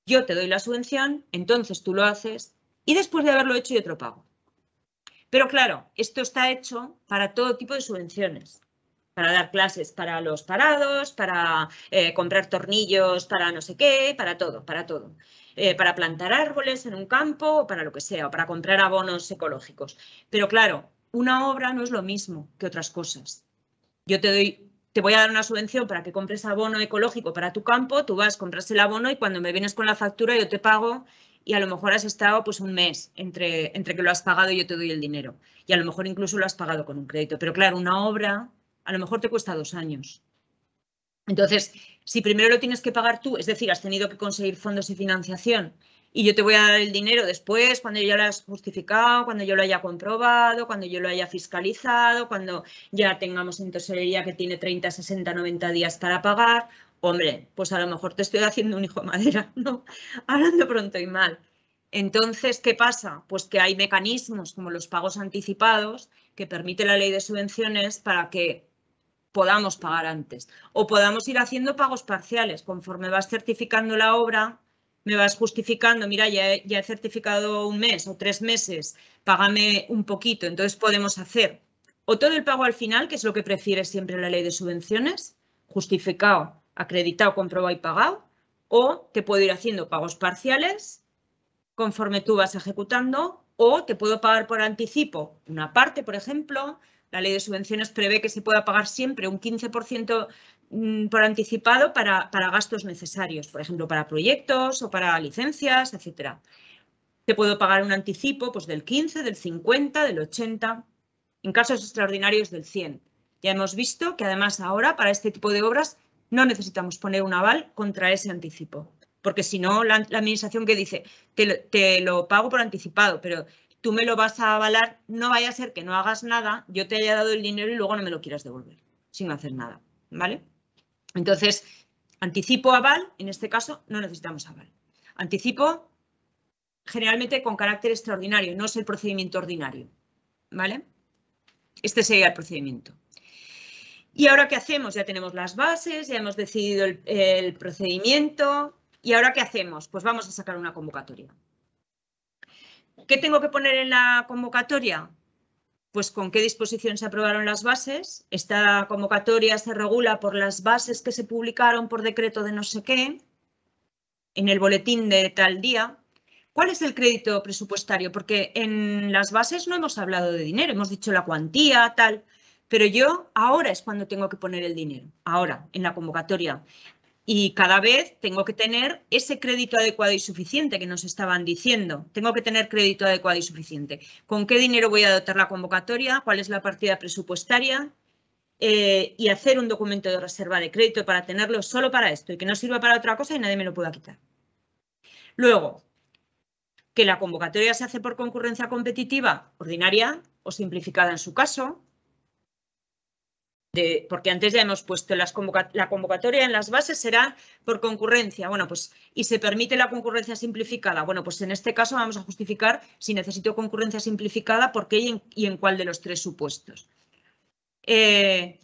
yo te doy la subvención, entonces tú lo haces y después de haberlo hecho yo te lo pago. Pero claro, esto está hecho para todo tipo de subvenciones. Para dar clases para los parados, para comprar tornillos, para no sé qué, para todo, para todo. Para plantar árboles en un campo, o para lo que sea, o para comprar abonos ecológicos. Pero claro, una obra no es lo mismo que otras cosas. Yo te voy a dar una subvención para que compres abono ecológico para tu campo, tú vas, compras el abono y cuando me vienes con la factura yo te pago y a lo mejor has estado pues un mes entre que lo has pagado y yo te doy el dinero. Y a lo mejor incluso lo has pagado con un crédito. Pero claro, una obra a lo mejor te cuesta 2 años. Entonces, si primero lo tienes que pagar tú, es decir, has tenido que conseguir fondos y financiación y yo te voy a dar el dinero después, cuando ya lo has justificado, cuando yo lo haya comprobado, cuando yo lo haya fiscalizado, cuando ya tengamos en tesorería que tiene 30, 60, 90 días para pagar, hombre, pues a lo mejor te estoy haciendo un hijo de madera, ¿no? Hablando pronto y mal. Entonces, ¿qué pasa? Pues que hay mecanismos como los pagos anticipados que permite la ley de subvenciones para que podamos pagar antes o podamos ir haciendo pagos parciales. Conforme vas certificando la obra, me vas justificando, mira, ya he certificado un mes o 3 meses, págame un poquito. Entonces podemos hacer o todo el pago al final, que es lo que prefiere siempre la ley de subvenciones, justificado, acreditado, comprobado y pagado, o te puedo ir haciendo pagos parciales conforme tú vas ejecutando, o te puedo pagar por anticipo una parte, por ejemplo. La ley de subvenciones prevé que se pueda pagar siempre un 15% por anticipado para gastos necesarios, por ejemplo, para proyectos o para licencias, etc. Te puedo pagar un anticipo pues, del 15, del 50, del 80, en casos extraordinarios del 100. Ya hemos visto que además ahora para este tipo de obras no necesitamos poner un aval contra ese anticipo, porque si no la administración que dice te lo pago por anticipado, pero tú me lo vas a avalar, no vaya a ser que no hagas nada, yo te haya dado el dinero y luego no me lo quieras devolver sin hacer nada, ¿vale? Entonces, anticipo, aval, en este caso no necesitamos aval. Anticipo generalmente con carácter extraordinario, no es el procedimiento ordinario, ¿vale? Este sería el procedimiento. ¿Y ahora qué hacemos? Ya tenemos las bases, ya hemos decidido el procedimiento. ¿Y ahora qué hacemos? Pues vamos a sacar una convocatoria. ¿Qué tengo que poner en la convocatoria? Pues con qué disposición se aprobaron las bases. Esta convocatoria se regula por las bases que se publicaron por decreto de no sé qué, en el boletín de tal día. ¿Cuál es el crédito presupuestario? Porque en las bases no hemos hablado de dinero, hemos dicho la cuantía, tal, pero yo ahora es cuando tengo que poner el dinero, ahora, en la convocatoria. Y cada vez tengo que tener ese crédito adecuado y suficiente que nos estaban diciendo. Tengo que tener crédito adecuado y suficiente. ¿Con qué dinero voy a dotar la convocatoria? ¿Cuál es la partida presupuestaria? Y hacer un documento de reserva de crédito para tenerlo solo para esto y que no sirva para otra cosa y nadie me lo pueda quitar. Luego, que la convocatoria se hace por concurrencia competitiva, ordinaria o simplificada en su caso, porque antes ya hemos puesto la convocatoria en las bases será por concurrencia. Bueno, pues, y se permite la concurrencia simplificada. Bueno, pues en este caso vamos a justificar si necesito concurrencia simplificada, por qué y en cuál de los 3 supuestos.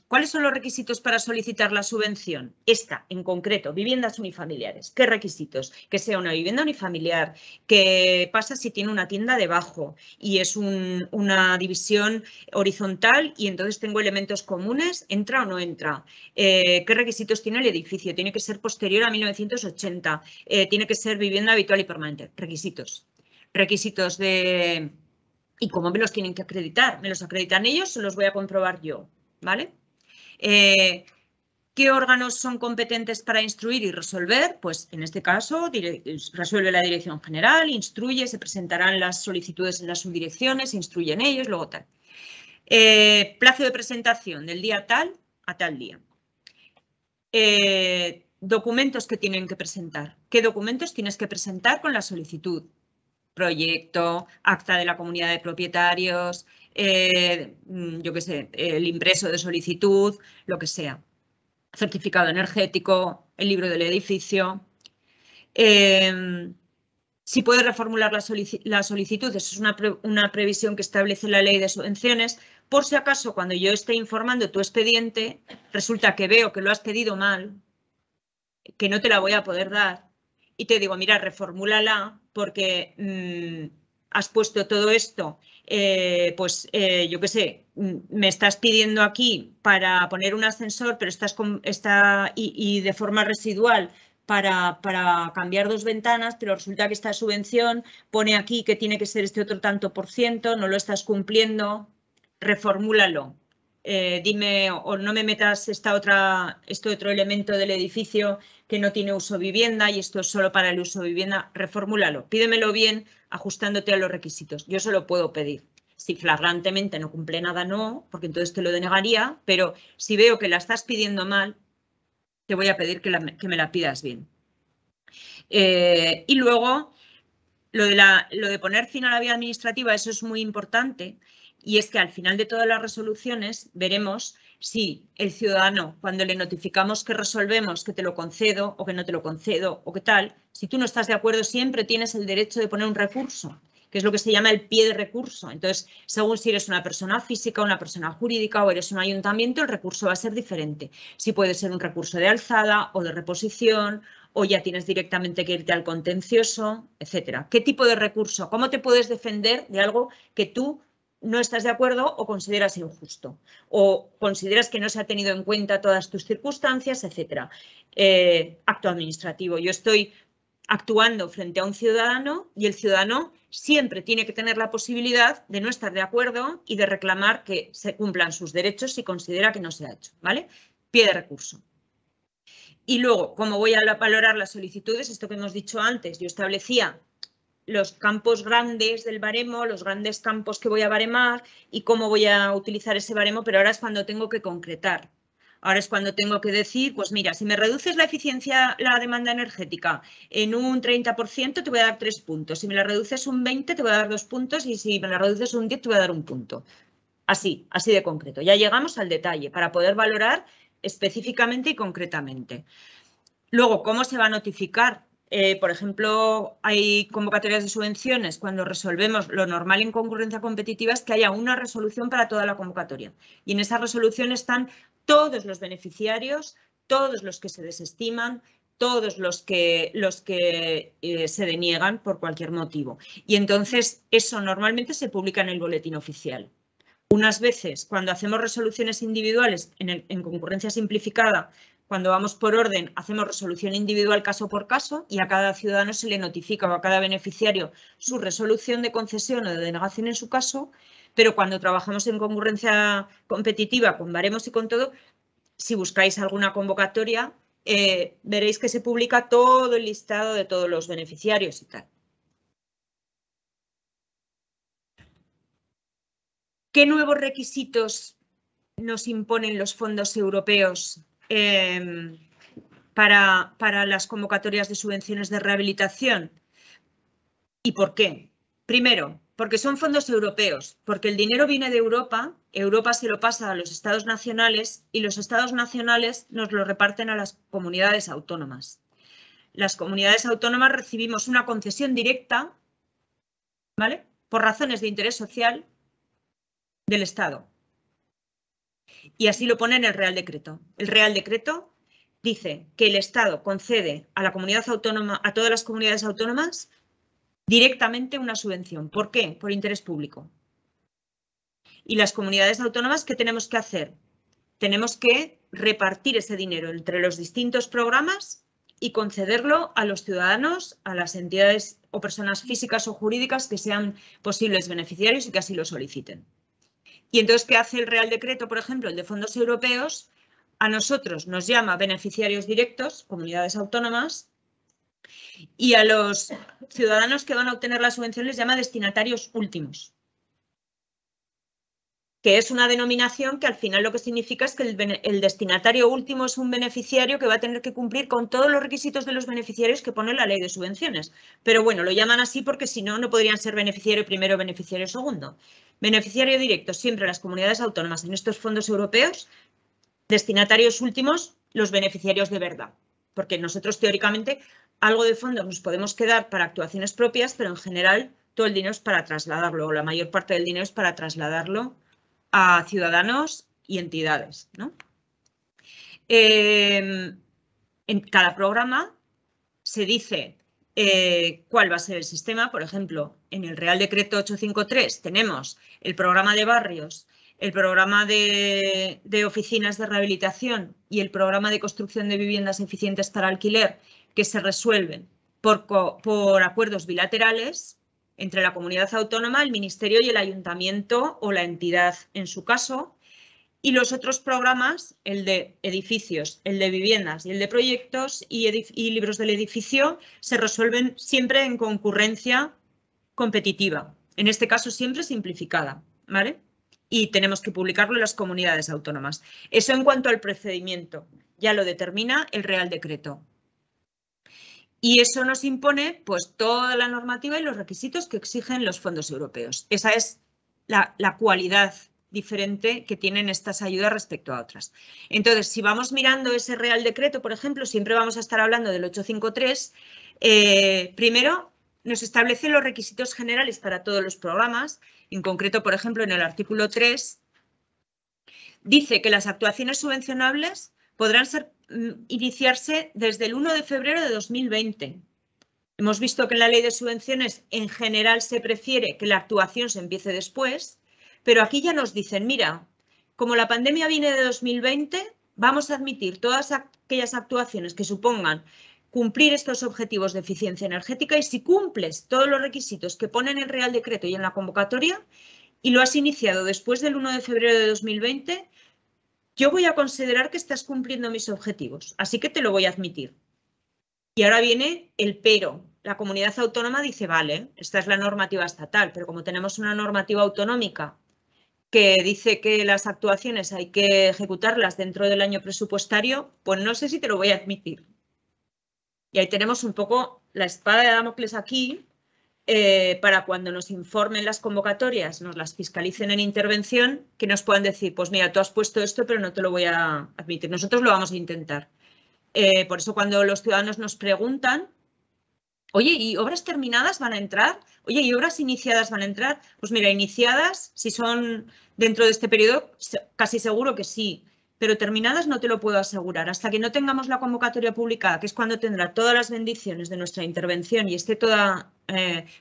¿Cuáles son los requisitos para solicitar la subvención? Esta, en concreto, viviendas unifamiliares. ¿Qué requisitos? Que sea una vivienda unifamiliar. ¿Qué pasa si tiene una tienda debajo y es una división horizontal y entonces tengo elementos comunes? ¿Entra o no entra? ¿Qué requisitos tiene el edificio? ¿Tiene que ser posterior a 1980? ¿Tiene que ser vivienda habitual y permanente? Requisitos. Requisitos de... ¿Y cómo me los tienen que acreditar? ¿Me los acreditan ellos o los voy a comprobar yo? ¿Vale? ¿Qué órganos son competentes para instruir y resolver? Pues en este caso resuelve la Dirección General, instruye, se presentarán las solicitudes en las subdirecciones, se instruyen ellos, luego tal. Plazo de presentación del día tal a tal día. Documentos que tienen que presentar. ¿Qué documentos tienes que presentar con la solicitud? Proyecto, acta de la comunidad de propietarios, yo qué sé, el impreso de solicitud, lo que sea. Certificado energético, el libro del edificio. Si puede reformular la solicitud, eso es una previsión que establece la ley de subvenciones. Por si acaso, cuando yo esté informando tu expediente, resulta que veo que lo has pedido mal, que no te la voy a poder dar, y te digo, mira, reformúlala porque has puesto todo esto, yo qué sé, me estás pidiendo aquí para poner un ascensor, pero y de forma residual para cambiar 2 ventanas, pero resulta que esta subvención pone aquí que tiene que ser este otro tanto por ciento, no lo estás cumpliendo, reformúlalo. Dime, o no me metas este otro elemento del edificio que no tiene uso vivienda y esto es solo para el uso vivienda, reformúlalo, pídemelo bien, ajustándote a los requisitos. Yo se lo puedo pedir. Si flagrantemente no cumple nada, no, porque entonces te lo denegaría, pero si veo que la estás pidiendo mal, te voy a pedir que me la pidas bien. Y luego, lo de poner fin a la vía administrativa, eso es muy importante, y es que al final de todas las resoluciones veremos si el ciudadano, cuando le notificamos que resolvemos, que te lo concedo o que no te lo concedo o qué tal, si tú no estás de acuerdo, siempre tienes el derecho de poner un recurso, que es lo que se llama el pie de recurso. Entonces, según si eres una persona física, una persona jurídica o eres un ayuntamiento, el recurso va a ser diferente. Si puede ser un recurso de alzada o de reposición, o ya tienes directamente que irte al contencioso, etcétera. ¿Qué tipo de recurso? ¿Cómo te puedes defender de algo que tú no estás de acuerdo o consideras injusto? O consideras que no se ha tenido en cuenta todas tus circunstancias, etcétera. Acto administrativo. Yo estoy actuando frente a un ciudadano y el ciudadano siempre tiene que tener la posibilidad de no estar de acuerdo y de reclamar que se cumplan sus derechos si considera que no se ha hecho, ¿vale? Pie de recurso. Y luego, ¿cómo voy a valorar las solicitudes? Esto que hemos dicho antes, yo establecía los campos grandes del baremo, los grandes campos que voy a baremar y cómo voy a utilizar ese baremo, pero ahora es cuando tengo que concretar. Ahora es cuando tengo que decir, pues mira, si me reduces la eficiencia, la demanda energética en un 30%, te voy a dar 3 puntos. Si me la reduces un 20%, te voy a dar 2 puntos y si me la reduces un 10%, te voy a dar 1 punto. Así de concreto. Ya llegamos al detalle para poder valorar específicamente y concretamente. Luego, ¿cómo se va a notificar? Por ejemplo, hay convocatorias de subvenciones. Cuando resolvemos, lo normal en concurrencia competitiva es que haya una resolución para toda la convocatoria. Y en esa resolución están todos los beneficiarios, todos los que se desestiman, todos los que se deniegan por cualquier motivo. Y entonces eso normalmente se publica en el boletín oficial. Unas veces, cuando hacemos resoluciones individuales en concurrencia simplificada, cuando vamos por orden, hacemos resolución individual caso por caso y a cada ciudadano se le notifica o a cada beneficiario su resolución de concesión o de denegación en su caso, pero cuando trabajamos en concurrencia competitiva con baremos y con todo, si buscáis alguna convocatoria, veréis que se publica todo el listado de todos los beneficiarios y tal. ¿Qué nuevos requisitos nos imponen los fondos europeos para las convocatorias de subvenciones de rehabilitación? ¿Y por qué? Primero, porque son fondos europeos, porque el dinero viene de Europa, Europa se lo pasa a los estados nacionales y los estados nacionales nos lo reparten a las comunidades autónomas. Las comunidades autónomas recibimos una concesión directa, ¿vale?, por razones de interés social del Estado. Y así lo pone en el Real Decreto. El Real Decreto dice que el Estado concede a la comunidad autónoma, a todas las comunidades autónomas, directamente una subvención. ¿Por qué? Por interés público. Y las comunidades autónomas, ¿qué tenemos que hacer? Tenemos que repartir ese dinero entre los distintos programas y concederlo a los ciudadanos, a las entidades o personas físicas o jurídicas que sean posibles beneficiarios y que así lo soliciten. Y entonces, ¿qué hace el Real Decreto, por ejemplo, el de fondos europeos? A nosotros nos llama beneficiarios directos, comunidades autónomas, y a los ciudadanos que van a obtener la subvención les llama destinatarios últimos, que es una denominación que al final lo que significa es que el destinatario último es un beneficiario que va a tener que cumplir con todos los requisitos de los beneficiarios que pone la ley de subvenciones. Pero bueno, lo llaman así porque si no, no podrían ser beneficiario primero o beneficiario segundo. Beneficiario directo, siempre las comunidades autónomas en estos fondos europeos, destinatarios últimos, los beneficiarios de verdad. Porque nosotros teóricamente algo de fondos nos podemos quedar para actuaciones propias, pero en general todo el dinero es para trasladarlo, o la mayor parte del dinero es para trasladarlo a ciudadanos y entidades, ¿no? En cada programa se dice cuál va a ser el sistema. Por ejemplo, en el Real Decreto 853 tenemos el programa de barrios, el programa de oficinas de rehabilitación y el programa de construcción de viviendas eficientes para alquiler, que se resuelven por acuerdos bilaterales entre la comunidad autónoma, el ministerio y el ayuntamiento o la entidad en su caso. Y los otros programas, el de edificios, el de viviendas y el de proyectos y libros del edificio, se resuelven siempre en concurrencia competitiva. En este caso siempre simplificada, ¿vale? Y tenemos que publicarlo en las comunidades autónomas. Eso en cuanto al procedimiento, ya lo determina el Real Decreto. Y eso nos impone pues toda la normativa y los requisitos que exigen los fondos europeos. Esa es la cualidad diferente que tienen estas ayudas respecto a otras. Entonces, si vamos mirando ese Real Decreto, por ejemplo, siempre vamos a estar hablando del 853, primero nos establece los requisitos generales para todos los programas. En concreto, por ejemplo, en el artículo 3, dice que las actuaciones subvencionables podrán iniciarse desde el 1 de febrero de 2020. Hemos visto que en la ley de subvenciones en general se prefiere que la actuación se empiece después, pero aquí ya nos dicen, mira, como la pandemia viene de 2020, vamos a admitir todas aquellas actuaciones que supongan cumplir estos objetivos de eficiencia energética y si cumples todos los requisitos que pone en el Real Decreto y en la convocatoria y lo has iniciado después del 1 de febrero de 2020, yo voy a considerar que estás cumpliendo mis objetivos, así que te lo voy a admitir. Y ahora viene el pero. La comunidad autónoma dice, vale, esta es la normativa estatal, pero como tenemos una normativa autonómica que dice que las actuaciones hay que ejecutarlas dentro del año presupuestario, pues no sé si te lo voy a admitir. Y ahí tenemos un poco la espada de Damocles aquí, para cuando nos informen las convocatorias, nos las fiscalicen en intervención, que nos puedan decir, pues mira, tú has puesto esto, pero no te lo voy a admitir. Nosotros lo vamos a intentar. Por eso cuando los ciudadanos nos preguntan, oye, ¿y obras terminadas van a entrar? Oye, ¿y obras iniciadas van a entrar? Pues mira, iniciadas, si son dentro de este periodo, casi seguro que sí. Pero terminadas no te lo puedo asegurar. Hasta que no tengamos la convocatoria publicada, que es cuando tendrá todas las bendiciones de nuestra intervención y esté toda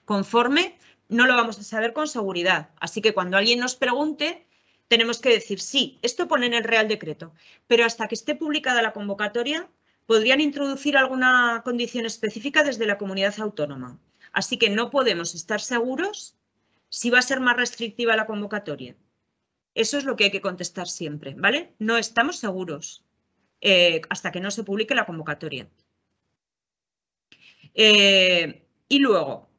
conforme, no lo vamos a saber con seguridad. Así que cuando alguien nos pregunte, tenemos que decir, sí, esto pone en el Real Decreto, pero hasta que esté publicada la convocatoria, podrían introducir alguna condición específica desde la comunidad autónoma. Así que no podemos estar seguros si va a ser más restrictiva la convocatoria. Eso es lo que hay que contestar siempre, ¿vale? No estamos seguros hasta que no se publique la convocatoria. Y luego,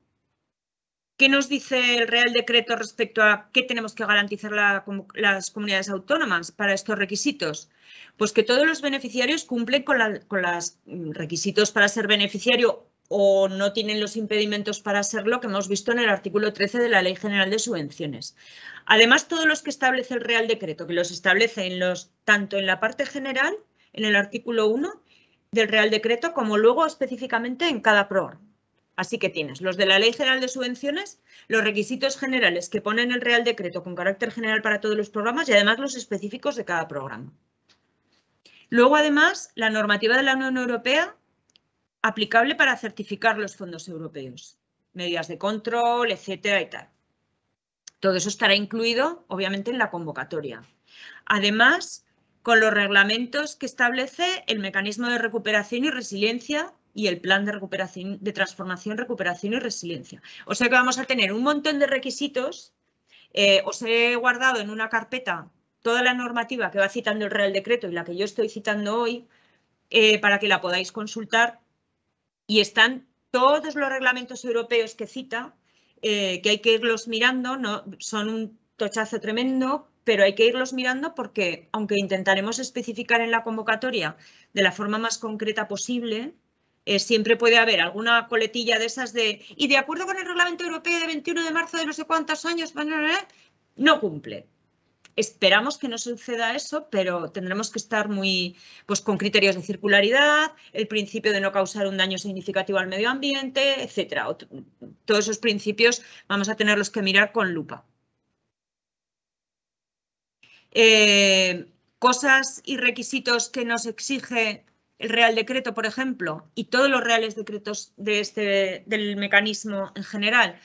¿qué nos dice el Real Decreto respecto a qué tenemos que garantizar las comunidades autónomas para estos requisitos? Pues que todos los beneficiarios cumplen con los requisitos para ser beneficiario o no tienen los impedimentos para serlo que hemos visto en el artículo 13 de la Ley General de Subvenciones. Además, todos los que establece el Real Decreto, que los establece tanto en la parte general, en el artículo 1 del Real Decreto, como luego específicamente en cada programa. Así que tienes los de la Ley General de Subvenciones, los requisitos generales que pone en el Real Decreto con carácter general para todos los programas y además los específicos de cada programa. Luego, además, la normativa de la Unión Europea aplicable para certificar los fondos europeos, medidas de control, etcétera y tal. Todo eso estará incluido, obviamente, en la convocatoria. Además, con los reglamentos que establece el mecanismo de recuperación y resiliencia y el plan de recuperación, de transformación, recuperación y resiliencia. O sea que vamos a tener un montón de requisitos. Os he guardado en una carpeta toda la normativa que va citando el Real Decreto y la que yo estoy citando hoy para que la podáis consultar. Y están todos los reglamentos europeos que cita, que hay que irlos mirando, no, son un tochazo tremendo, pero hay que irlos mirando porque, aunque intentaremos especificar en la convocatoria de la forma más concreta posible, siempre puede haber alguna coletilla de esas y de acuerdo con el reglamento europeo de 21 de marzo de no sé cuántos años, no cumple. Esperamos que no suceda eso, pero tendremos que estar muy, pues, con criterios de circularidad, el principio de no causar un daño significativo al medio ambiente, etcétera. Todos esos principios vamos a tenerlos que mirar con lupa. Cosas y requisitos que nos exige el Real Decreto, por ejemplo, y todos los reales decretos del mecanismo en general?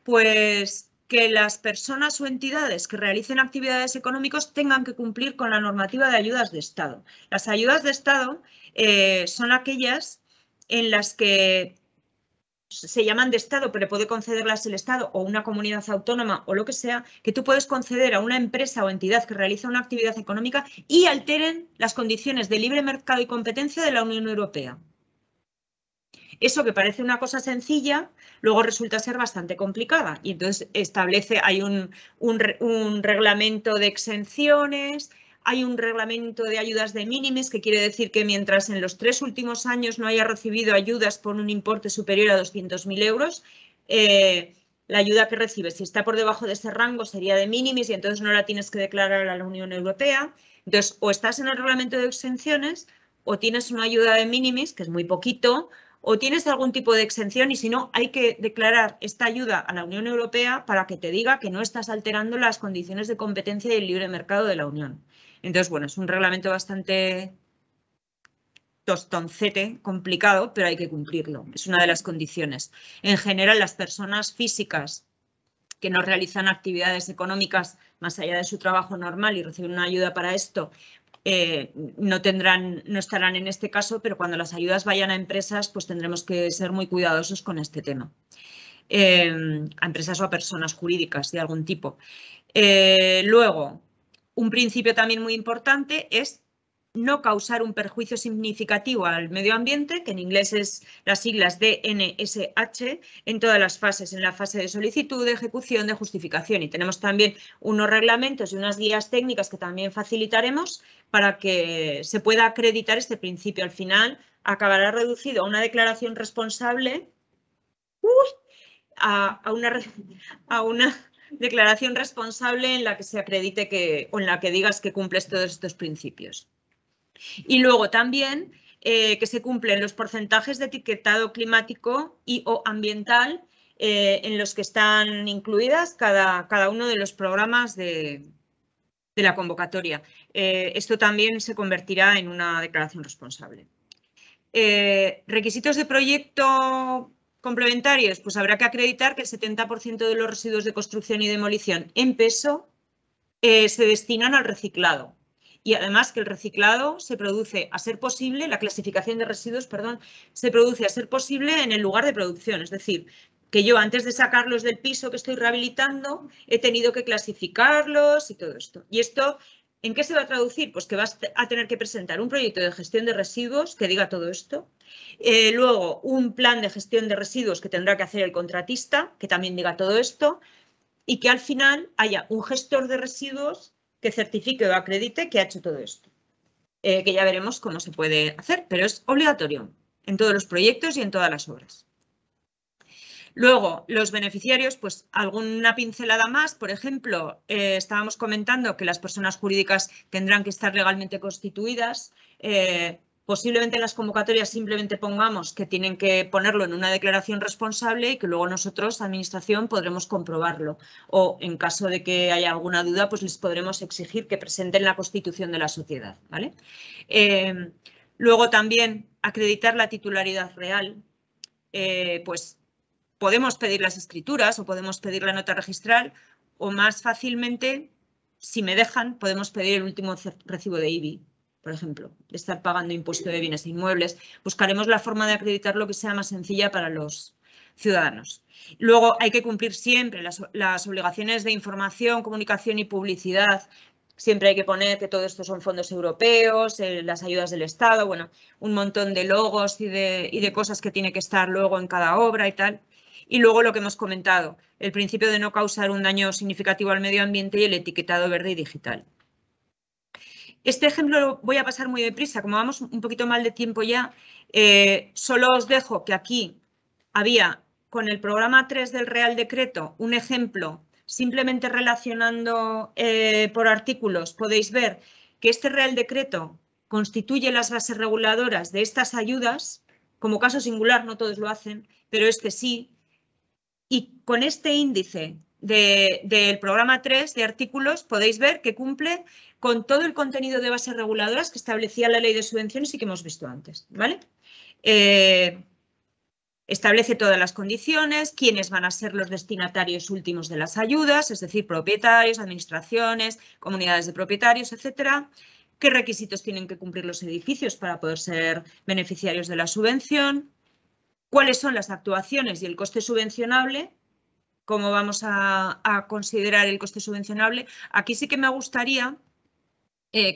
Pues que las personas o entidades que realicen actividades económicas tengan que cumplir con la normativa de ayudas de Estado. Las ayudas de Estado son aquellas en las que se llaman de Estado, pero puede concederlas el Estado o una comunidad autónoma o lo que sea, que tú puedes conceder a una empresa o entidad que realiza una actividad económica y alteren las condiciones de libre mercado y competencia de la Unión Europea. Eso que parece una cosa sencilla, luego resulta ser bastante complicada y entonces hay un reglamento de exenciones, hay un reglamento de ayudas de minimis, que quiere decir que mientras en los 3 últimos años no haya recibido ayudas por un importe superior a 200.000 euros, la ayuda que recibes, si está por debajo de ese rango, sería de minimis y entonces no la tienes que declarar a la Unión Europea. Entonces, o estás en el reglamento de exenciones o tienes una ayuda de minimis, que es muy poquito, o tienes algún tipo de exención y si no, hay que declarar esta ayuda a la Unión Europea para que te diga que no estás alterando las condiciones de competencia y el libre mercado de la Unión. Entonces, bueno, es un reglamento bastante tostoncete, complicado, pero hay que cumplirlo. Es una de las condiciones. En general, las personas físicas que no realizan actividades económicas más allá de su trabajo normal y reciben una ayuda para esto, no estarán en este caso, pero cuando las ayudas vayan a empresas, pues tendremos que ser muy cuidadosos con este tema. A empresas o a personas jurídicas de algún tipo. Luego, un principio también muy importante es no causar un perjuicio significativo al medio ambiente, que en inglés es las siglas DNSH, en todas las fases, en la fase de solicitud, de ejecución, de justificación. Y tenemos también unos reglamentos y unas guías técnicas que también facilitaremos para que se pueda acreditar este principio. Al final acabará reducido a una declaración responsable, a una declaración responsable en la que se acredite o en la que digas que cumples todos estos principios. Y luego también que se cumplen los porcentajes de etiquetado climático y o ambiental en los que están incluidas cada uno de los programas de la convocatoria. Esto también se convertirá en una declaración responsable. Requisitos de proyecto complementarios, pues habrá que acreditar que el 70% de los residuos de construcción y demolición en peso se destinan al reciclado. Y además que el reciclado se produce, a ser posible, la clasificación de residuos, perdón, se produce a ser posible en el lugar de producción. Es decir, que yo antes de sacarlos del piso que estoy rehabilitando, he tenido que clasificarlos y todo esto. Y esto, ¿en qué se va a traducir? Pues que vas a tener que presentar un proyecto de gestión de residuos que diga todo esto. Luego, un plan de gestión de residuos que tendrá que hacer el contratista, que también diga todo esto. Y que al final haya un gestor de residuos que certifique o acredite que ha hecho todo esto. Que ya veremos cómo se puede hacer, pero es obligatorio en todos los proyectos y en todas las obras. Luego, los beneficiarios, pues alguna pincelada más. Por ejemplo, estábamos comentando que las personas jurídicas tendrán que estar legalmente constituidas. Posiblemente en las convocatorias simplemente pongamos que tienen que ponerlo en una declaración responsable y que luego nosotros, administración, podremos comprobarlo. O en caso de que haya alguna duda, pues les podremos exigir que presenten la constitución de la sociedad, ¿vale? Luego también acreditar la titularidad real. Pues podemos pedir las escrituras o podemos pedir la nota registral o más fácilmente, si me dejan, podemos pedir el último recibo de IBI. Por ejemplo, de estar pagando impuesto de bienes e inmuebles. Buscaremos la forma de acreditar lo que sea más sencilla para los ciudadanos. Luego hay que cumplir siempre las obligaciones de información, comunicación y publicidad. Siempre hay que poner que todo esto son fondos europeos, las ayudas del Estado, bueno, un montón de logos y de cosas que tiene que estar luego en cada obra y tal. Y luego lo que hemos comentado, el principio de no causar un daño significativo al medio ambiente y el etiquetado verde y digital. Este ejemplo lo voy a pasar muy deprisa, como vamos un poquito mal de tiempo ya, solo os dejo que aquí había con el programa 3 del Real Decreto un ejemplo, simplemente relacionando por artículos, podéis ver que este Real Decreto constituye las bases reguladoras de estas ayudas, como caso singular, no todos lo hacen, pero este sí, y con este índice del programa 3 de artículos podéis ver que cumple con todo el contenido de bases reguladoras que establecía la ley de subvenciones y que hemos visto antes, ¿vale? Establece todas las condiciones, quiénes van a ser los destinatarios últimos de las ayudas, es decir, propietarios, administraciones, comunidades de propietarios, etcétera. Qué requisitos tienen que cumplir los edificios para poder ser beneficiarios de la subvención. Cuáles son las actuaciones y el coste subvencionable. ¿Cómo vamos a considerar el coste subvencionable? Aquí sí que me gustaría,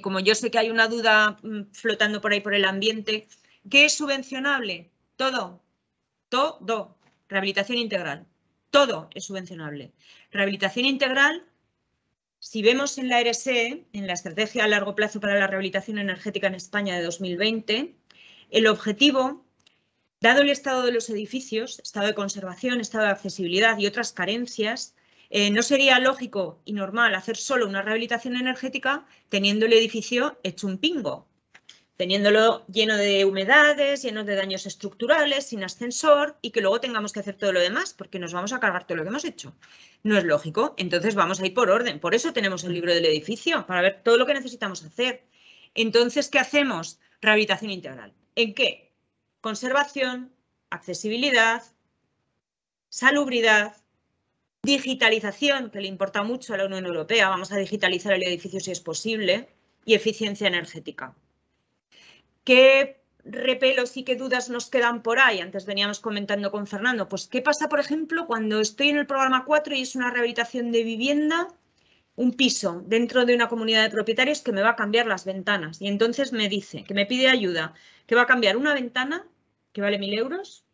como yo sé que hay una duda flotando por ahí por el ambiente, ¿qué es subvencionable? Todo. Todo. Rehabilitación integral. Todo es subvencionable. Rehabilitación integral, si vemos en la RSE, en la Estrategia a Largo Plazo para la Rehabilitación Energética en España de 2020, el objetivo, dado el estado de los edificios, estado de conservación, estado de accesibilidad y otras carencias, no sería lógico y normal hacer solo una rehabilitación energética teniendo el edificio hecho un pingo, teniéndolo lleno de humedades, lleno de daños estructurales, sin ascensor y que luego tengamos que hacer todo lo demás porque nos vamos a cargar todo lo que hemos hecho. No es lógico, entonces vamos a ir por orden. Por eso tenemos el libro del edificio, para ver todo lo que necesitamos hacer. Entonces, ¿qué hacemos? Rehabilitación integral. ¿En qué? Conservación, accesibilidad, salubridad, digitalización, que le importa mucho a la Unión Europea, vamos a digitalizar el edificio si es posible, y eficiencia energética. ¿Qué repelos y qué dudas nos quedan por ahí? Antes veníamos comentando con Fernando. Pues, ¿qué pasa, por ejemplo, cuando estoy en el programa 4 y es una rehabilitación de vivienda, un piso dentro de una comunidad de propietarios que me va a cambiar las ventanas? Y entonces me dice, que me pide ayuda, que va a cambiar una ventana que vale 1.000 euros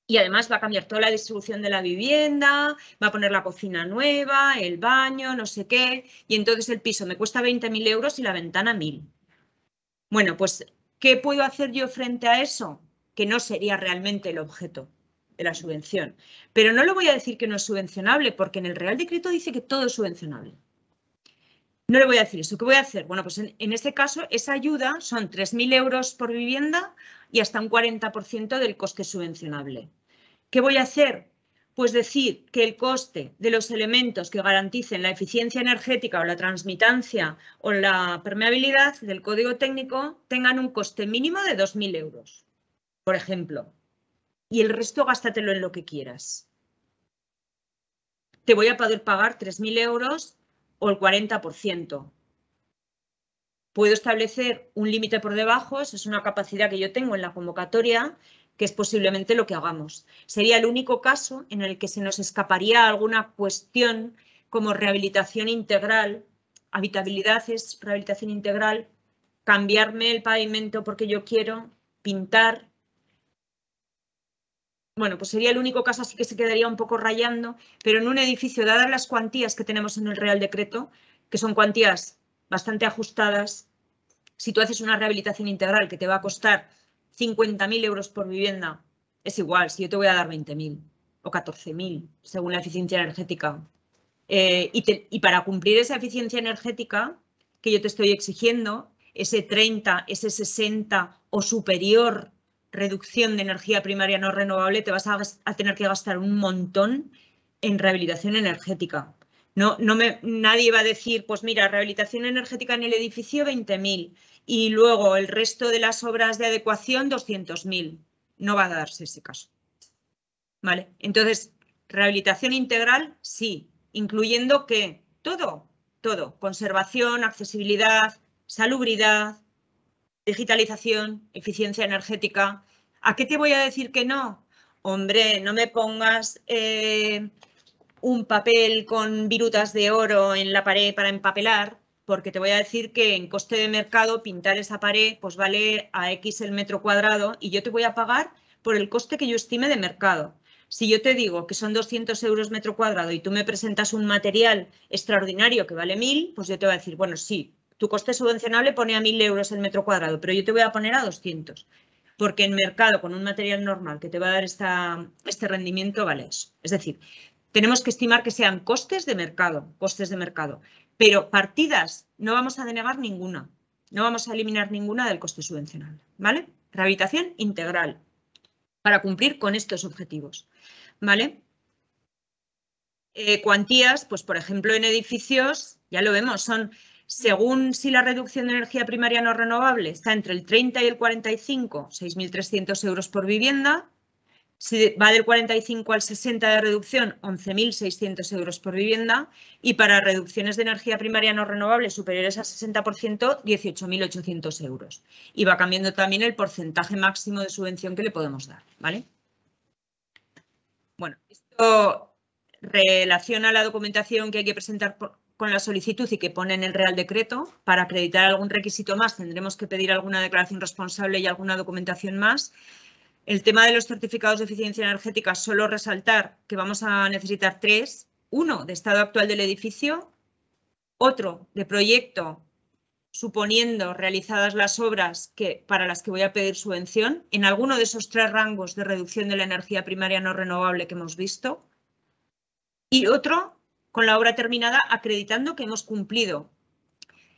y además va a cambiar toda la distribución de la vivienda, va a poner la cocina nueva, el baño, no sé qué, y entonces el piso me cuesta 20.000 euros y la ventana 1.000. Bueno, pues, ¿qué puedo hacer yo frente a eso? Que no sería realmente el objeto de la subvención. Pero no le voy a decir que no es subvencionable, porque en el Real Decreto dice que todo es subvencionable. No le voy a decir eso. ¿Qué voy a hacer? Bueno, pues en este caso, esa ayuda son 3.000 euros por vivienda y hasta un 40% del coste subvencionable. ¿Qué voy a hacer? Pues decir que el coste de los elementos que garanticen la eficiencia energética o la transmitancia o la permeabilidad del código técnico tengan un coste mínimo de 2.000 euros, por ejemplo. Y el resto gástatelo en lo que quieras. Te voy a poder pagar 3.000 euros o el 40%. Puedo establecer un límite por debajo, esa es una capacidad que yo tengo en la convocatoria, que es posiblemente lo que hagamos. Sería el único caso en el que se nos escaparía alguna cuestión como rehabilitación integral. Habitabilidad es rehabilitación integral, cambiarme el pavimento porque yo quiero, pintar. Bueno, pues sería el único caso, así que se quedaría un poco rayando, pero en un edificio, dadas las cuantías que tenemos en el Real Decreto, que son cuantías bastante ajustadas, si tú haces una rehabilitación integral que te va a costar 50.000 euros por vivienda, es igual, si yo te voy a dar 20.000 o 14.000, según la eficiencia energética. Y para cumplir esa eficiencia energética que yo te estoy exigiendo, ese 30, ese 60 o superior reducción de energía primaria no renovable, te vas a tener que gastar un montón en rehabilitación energética. Nadie va a decir, pues mira, rehabilitación energética en el edificio 20.000 y luego el resto de las obras de adecuación 200.000. No va a darse ese caso. ¿Vale? Entonces, rehabilitación integral, sí, incluyendo que todo, conservación, accesibilidad, salubridad, digitalización, eficiencia energética. ¿A qué te voy a decir que no? Hombre, no me pongas un papel con virutas de oro en la pared para empapelar, porque te voy a decir que en coste de mercado pintar esa pared pues vale a X el metro cuadrado y yo te voy a pagar por el coste que yo estime de mercado. Si yo te digo que son 200 euros metro cuadrado y tú me presentas un material extraordinario que vale 1.000, pues yo te voy a decir, bueno, sí, tu coste subvencionable pone a 1.000 euros el metro cuadrado, pero yo te voy a poner a 200. Porque en mercado, con un material normal que te va a dar este rendimiento, vale eso. Es decir, tenemos que estimar que sean costes de mercado. Pero partidas no vamos a denegar ninguna. No vamos a eliminar ninguna del coste subvencional. ¿Vale? Rehabilitación integral para cumplir con estos objetivos. ¿Vale? Cuantías, pues por ejemplo en edificios, ya lo vemos, son según si la reducción de energía primaria no renovable está entre el 30 y el 45, 6.300 euros por vivienda. Si va del 45 al 60 de reducción, 11.600 euros por vivienda. Y para reducciones de energía primaria no renovable superiores al 60%, 18.800 euros. Y va cambiando también el porcentaje máximo de subvención que le podemos dar, ¿vale? Bueno, esto relaciona la documentación que hay que presentar con la solicitud y que pone en el Real Decreto. Para acreditar algún requisito más tendremos que pedir alguna declaración responsable y alguna documentación más. El tema de los certificados de eficiencia energética, solo resaltar que vamos a necesitar 3. Uno, de estado actual del edificio. Otro, de proyecto, suponiendo realizadas las obras para las que voy a pedir subvención, en alguno de esos 3 rangos de reducción de la energía primaria no renovable que hemos visto. Y otro, con la obra terminada, acreditando que hemos cumplido.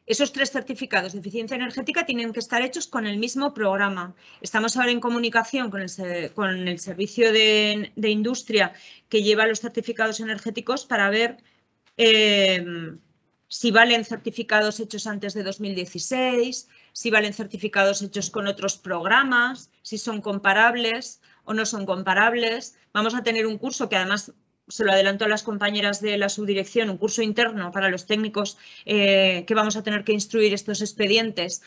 Esos 3 certificados de eficiencia energética tienen que estar hechos con el mismo programa. Estamos ahora en comunicación con el servicio de industria que lleva los certificados energéticos para ver si valen certificados hechos antes de 2016, si valen certificados hechos con otros programas, si son comparables o no son comparables. Vamos a tener un curso que además se lo adelanto a las compañeras de la subdirección, un curso interno para los técnicos que vamos a tener que instruir estos expedientes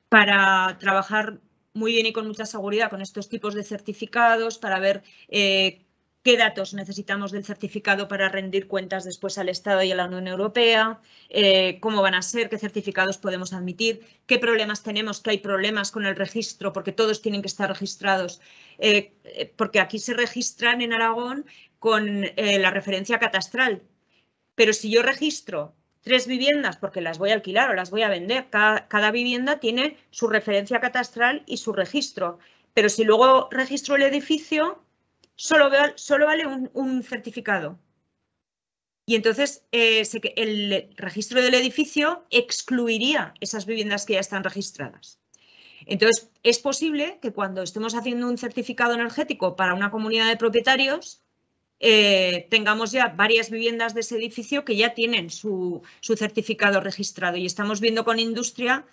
para trabajar muy bien y con mucha seguridad con estos tipos de certificados, para ver qué datos necesitamos del certificado para rendir cuentas después al Estado y a la Unión Europea, cómo van a ser, qué certificados podemos admitir, qué problemas tenemos, que hay problemas con el registro, porque todos tienen que estar registrados, porque aquí se registran en Aragón con la referencia catastral. Pero si yo registro 3 viviendas porque las voy a alquilar o las voy a vender, cada vivienda tiene su referencia catastral y su registro. Pero si luego registro el edificio, solo vale un certificado. Y entonces el registro del edificio excluiría esas viviendas que ya están registradas. Entonces, es posible que cuando estemos haciendo un certificado energético para una comunidad de propietarios, tengamos ya varias viviendas de ese edificio que ya tienen su certificado registrado. Y estamos viendo con industria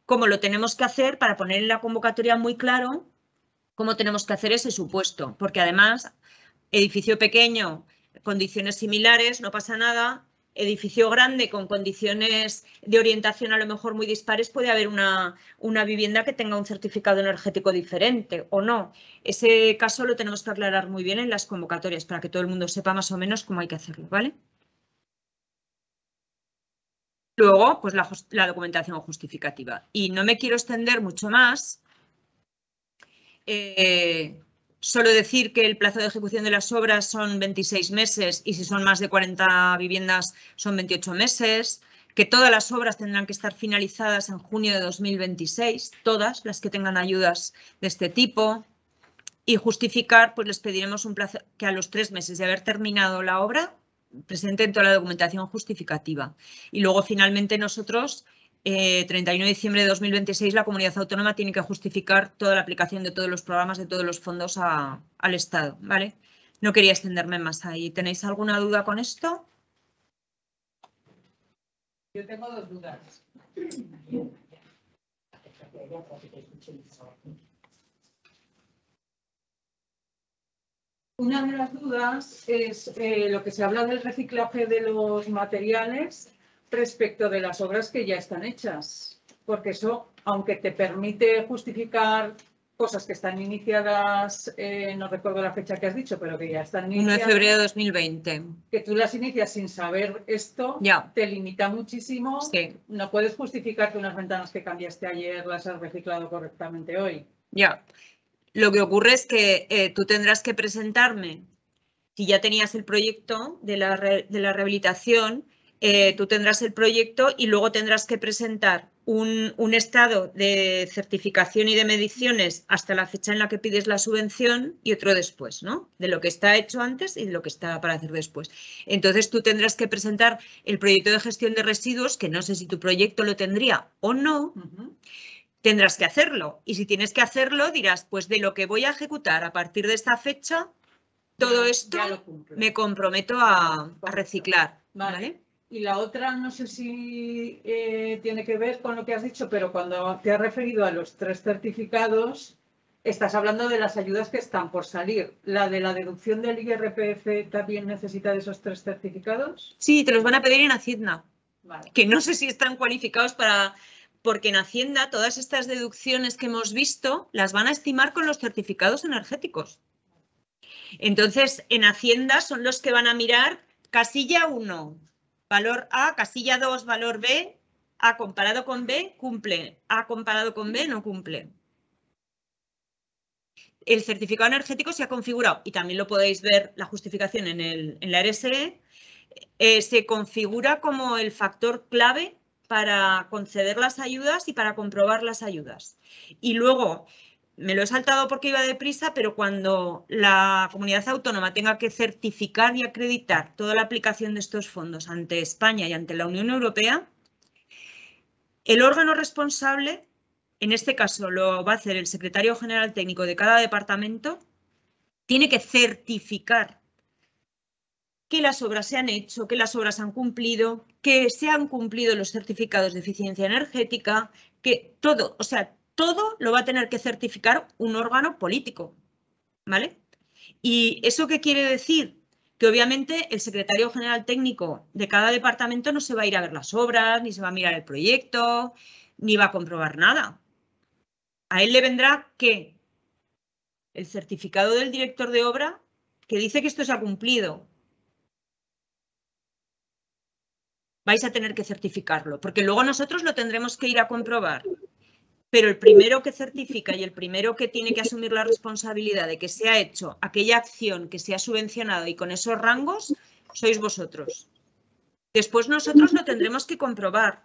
cómo lo tenemos que hacer para poner en la convocatoria muy claro cómo tenemos que hacer ese supuesto. Porque además, edificio pequeño, condiciones similares, no pasa nada. Edificio grande con condiciones de orientación a lo mejor muy dispares, puede haber una vivienda que tenga un certificado energético diferente o no. Ese caso lo tenemos que aclarar muy bien en las convocatorias para que todo el mundo sepa más o menos cómo hay que hacerlo, ¿vale? Luego, pues la documentación justificativa. Y no me quiero extender mucho más. Solo decir que el plazo de ejecución de las obras son 26 meses y si son más de 40 viviendas son 28 meses, que todas las obras tendrán que estar finalizadas en junio de 2026, todas las que tengan ayudas de este tipo, y justificar, pues les pediremos un plazo que a los 3 meses de haber terminado la obra presenten toda la documentación justificativa. Y luego finalmente nosotros 31 de diciembre de 2026 la comunidad autónoma tiene que justificar toda la aplicación de todos los programas, de todos los fondos al Estado, ¿vale? No quería extenderme más ahí. ¿Tenéis alguna duda con esto? Yo tengo 2 dudas. Una de las dudas es lo que se habla del reciclaje de los materiales respecto de las obras que ya están hechas, porque eso, aunque te permite justificar cosas que están iniciadas, no recuerdo la fecha que has dicho, pero que ya están iniciadas. 1 de febrero de 2020. Que tú las inicias sin saber esto, ya te limita muchísimo. Sí. No puedes justificar que unas ventanas que cambiaste ayer las has reciclado correctamente hoy. Ya. Lo que ocurre es que tú tendrás que presentarme, si ya tenías el proyecto de la rehabilitación, tú tendrás el proyecto y luego tendrás que presentar un estado de certificación y de mediciones hasta la fecha en la que pides la subvención y otro después, ¿no? De lo que está hecho antes y de lo que está para hacer después. Entonces tú tendrás que presentar el proyecto de gestión de residuos, que no sé si tu proyecto lo tendría o no. Tendrás que hacerlo. Y si tienes que hacerlo, dirás, pues de lo que voy a ejecutar a partir de esta fecha, todo esto ya lo cumple. me comprometo a reciclar. ¿Vale? Y la otra, no sé si tiene que ver con lo que has dicho, pero cuando te has referido a los 3 certificados, estás hablando de las ayudas que están por salir. ¿La de la deducción del IRPF también necesita de esos 3 certificados? Sí, te los van a pedir en Hacienda. Vale. Que no sé si están cualificados para... Porque en Hacienda todas estas deducciones que hemos visto las van a estimar con los certificados energéticos. Entonces, en Hacienda son los que van a mirar casilla 1, valor A, casilla 2, valor B, A comparado con B, cumple, A comparado con B, no cumple. El certificado energético se ha configurado, y también lo podéis ver la justificación en la RSE, se configura como el factor clave para conceder las ayudas y para comprobar las ayudas. Y luego, me lo he saltado porque iba deprisa, pero cuando la comunidad autónoma tenga que certificar y acreditar toda la aplicación de estos fondos ante España y ante la Unión Europea, el órgano responsable, en este caso lo va a hacer el secretario general técnico de cada departamento, tiene que certificar que las obras se han hecho, que las obras han cumplido, que se han cumplido los certificados de eficiencia energética, que todo, o sea, todo lo va a tener que certificar un órgano político, ¿vale? ¿Y eso qué quiere decir? Que obviamente el secretario general técnico de cada departamento no se va a ir a ver las obras, ni se va a mirar el proyecto, ni va a comprobar nada. A él le vendrá ¿qué? El certificado del director de obra que dice que esto se ha cumplido. Vais a tener que certificarlo, porque luego nosotros lo tendremos que ir a comprobar. Pero el primero que certifica y el primero que tiene que asumir la responsabilidad de que se ha hecho aquella acción que se ha subvencionado y con esos rangos, sois vosotros. Después nosotros lo tendremos que comprobar.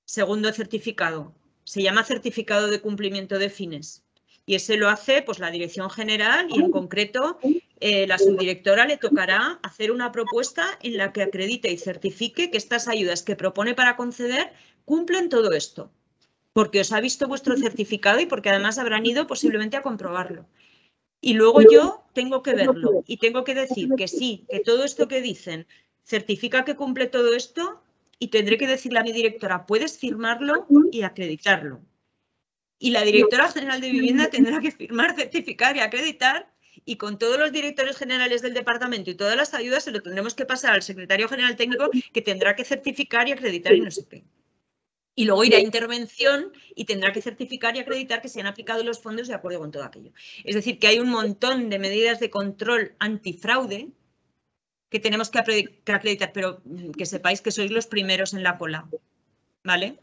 Segundo certificado. Se llama certificado de cumplimiento de fines. Y ese lo hace pues, la Dirección General y en concreto la subdirectora le tocará hacer una propuesta en la que acredite y certifique que estas ayudas que propone para conceder cumplen todo esto. Porque os ha visto vuestro certificado y porque además habrán ido posiblemente a comprobarlo. Y luego yo tengo que verlo y tengo que decir que sí, que todo esto que dicen certifica que cumple todo esto y tendré que decirle a mi directora, puedes firmarlo y acreditarlo. Y la directora general de vivienda tendrá que firmar, certificar y acreditar y con todos los directores generales del departamento y todas las ayudas se lo tendremos que pasar al secretario general técnico que tendrá que certificar y acreditar y no sé qué. Y luego irá a intervención y tendrá que certificar y acreditar que se han aplicado los fondos de acuerdo con todo aquello. Es decir, que hay un montón de medidas de control antifraude que tenemos que acreditar, pero que sepáis que sois los primeros en la cola. ¿Vale?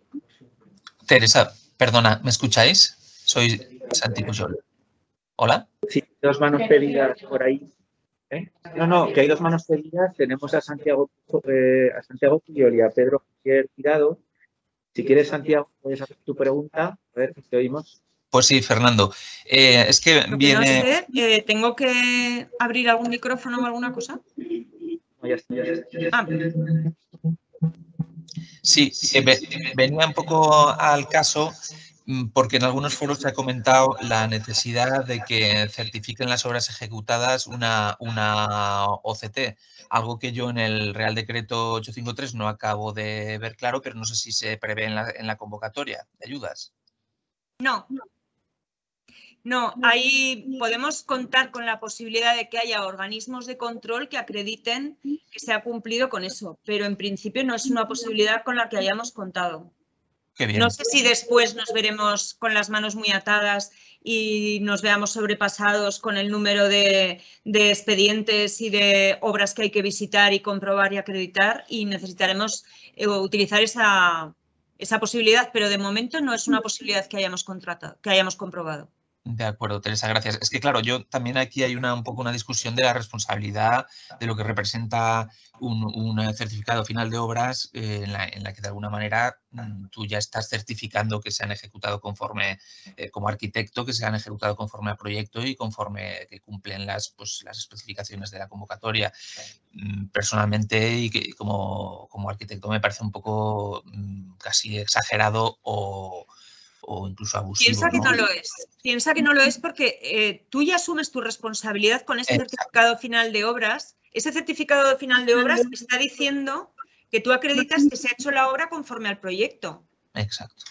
Teresa, perdona, ¿me escucháis? Soy Santi Pujol. ¿Hola? Sí, 2 manos pedidas por ahí. No, que hay 2 manos pedidas. Tenemos a Santiago Pujol y a Pedro Javier Tirado. Si quieres, Santiago, puedes hacer tu pregunta. A ver, te oímos. Pues sí, Fernando. Es que viene... No sé, ¿tengo que abrir algún micrófono o alguna cosa? No, ya está. Ah. Sí, venía un poco al caso porque en algunos foros se ha comentado la necesidad de que certifiquen las obras ejecutadas una OCT, algo que yo en el Real Decreto 853 no acabo de ver claro, pero no sé si se prevé en la convocatoria de ayudas. No, ahí podemos contar con la posibilidad de que haya organismos de control que acrediten que se ha cumplido con eso, pero en principio no es una posibilidad con la que hayamos contado. Qué bien. No sé si después nos veremos con las manos muy atadas y nos veamos sobrepasados con el número de expedientes y de obras que hay que visitar y comprobar y acreditar y necesitaremos utilizar esa posibilidad, pero de momento no es una posibilidad que hayamos comprobado. De acuerdo, Teresa, gracias. Es que, claro, yo también aquí hay un poco una discusión de la responsabilidad de lo que representa un certificado final de obras en la que, de alguna manera, tú ya estás certificando que se han ejecutado conforme, como arquitecto, que se han ejecutado conforme al proyecto y conforme que cumplen las especificaciones de la convocatoria. Personalmente, y que como arquitecto, me parece un poco casi exagerado o incluso abusivo. Piensa que no lo es. Piensa que no lo es porque tú ya asumes tu responsabilidad con ese certificado final de obras. Ese certificado final de obras está diciendo que tú acreditas que se ha hecho la obra conforme al proyecto. Exacto.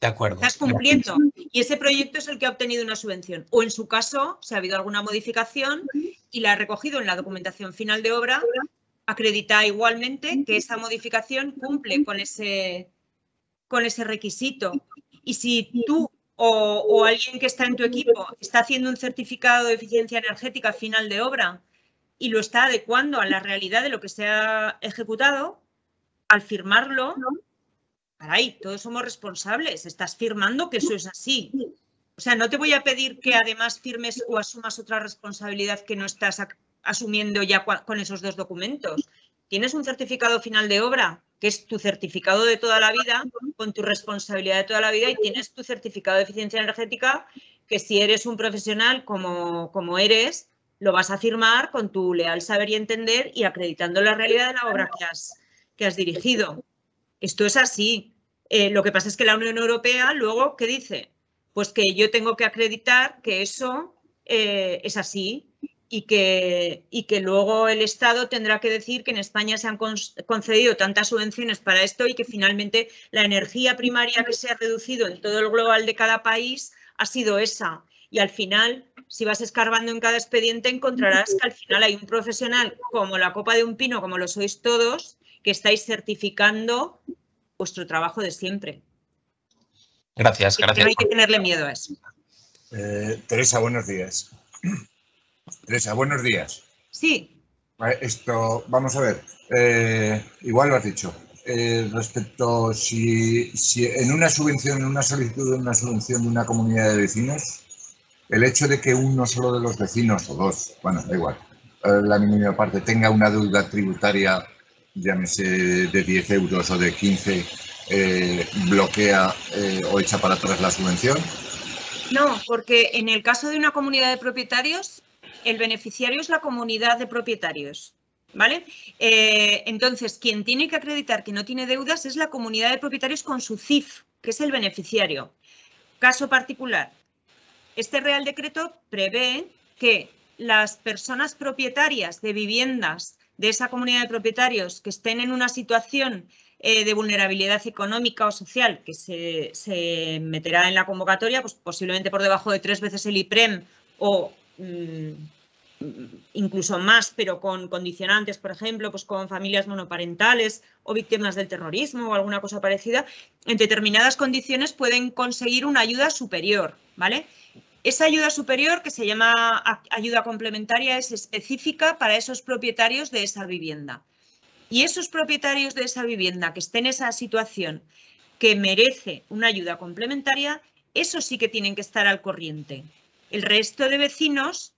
De acuerdo. Estás cumpliendo. Y ese proyecto es el que ha obtenido una subvención. O en su caso, si ha habido alguna modificación y la ha recogido en la documentación final de obra, acredita igualmente que esa modificación cumple con ese requisito. Y si tú o alguien que está en tu equipo está haciendo un certificado de eficiencia energética final de obra y lo está adecuando a la realidad de lo que se ha ejecutado, al firmarlo, caray, todos somos responsables, estás firmando que eso es así. O sea, no te voy a pedir que además firmes o asumas otra responsabilidad que no estás asumiendo ya con esos dos documentos. Tienes un certificado final de obra, que es tu certificado de toda la vida, con tu responsabilidad de toda la vida, y tienes tu certificado de eficiencia energética, que si eres un profesional como eres, lo vas a firmar con tu leal saber y entender y acreditando la realidad de la obra que has dirigido. Esto es así. Lo que pasa es que la Unión Europea luego, ¿qué dice? Pues que yo tengo que acreditar que eso es así y que luego el Estado tendrá que decir que en España se han concedido tantas subvenciones para esto y que finalmente la energía primaria que se ha reducido en todo el global de cada país ha sido esa. Y al final, si vas escarbando en cada expediente, encontrarás que al final hay un profesional como la copa de un pino, como lo sois todos, que estáis certificando vuestro trabajo de siempre. Gracias, gracias. No hay que tenerle miedo a eso. Teresa, buenos días. Teresa, buenos días. Sí. Esto, vamos a ver, igual lo has dicho. Respecto si en una subvención, en una solicitud de una subvención de una comunidad de vecinos, el hecho de que uno solo de los vecinos, o dos, bueno, da igual, la mínima parte, tenga una deuda tributaria, llámese de 10 euros o de 15, bloquea o echa para atrás la subvención. No, porque en el caso de una comunidad de propietarios, el beneficiario es la comunidad de propietarios, ¿vale? Entonces, quien tiene que acreditar que no tiene deudas es la comunidad de propietarios con su CIF, que es el beneficiario. Caso particular, este Real Decreto prevé que las personas propietarias de viviendas de esa comunidad de propietarios que estén en una situación de vulnerabilidad económica o social, que se meterá en la convocatoria, pues posiblemente por debajo de 3 veces el IPREM o incluso más, pero con condicionantes, por ejemplo, pues con familias monoparentales o víctimas del terrorismo o alguna cosa parecida, en determinadas condiciones pueden conseguir una ayuda superior, ¿vale? Esa ayuda superior, que se llama ayuda complementaria, es específica para esos propietarios de esa vivienda. Y esos propietarios de esa vivienda que estén en esa situación que merece una ayuda complementaria, esos sí que tienen que estar al corriente. El resto de vecinos,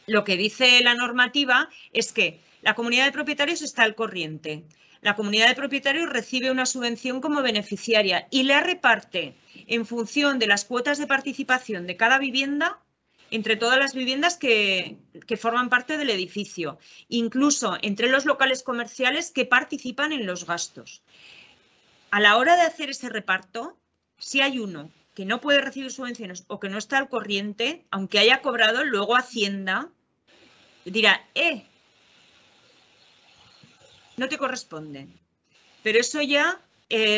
lo que dice la normativa es que la comunidad de propietarios está al corriente. La comunidad de propietarios recibe una subvención como beneficiaria y la reparte en función de las cuotas de participación de cada vivienda entre todas las viviendas que forman parte del edificio, incluso entre los locales comerciales que participan en los gastos. A la hora de hacer ese reparto, si hay uno que no puede recibir subvenciones o que no está al corriente, aunque haya cobrado, luego Hacienda dirá, no te corresponde. Pero eso ya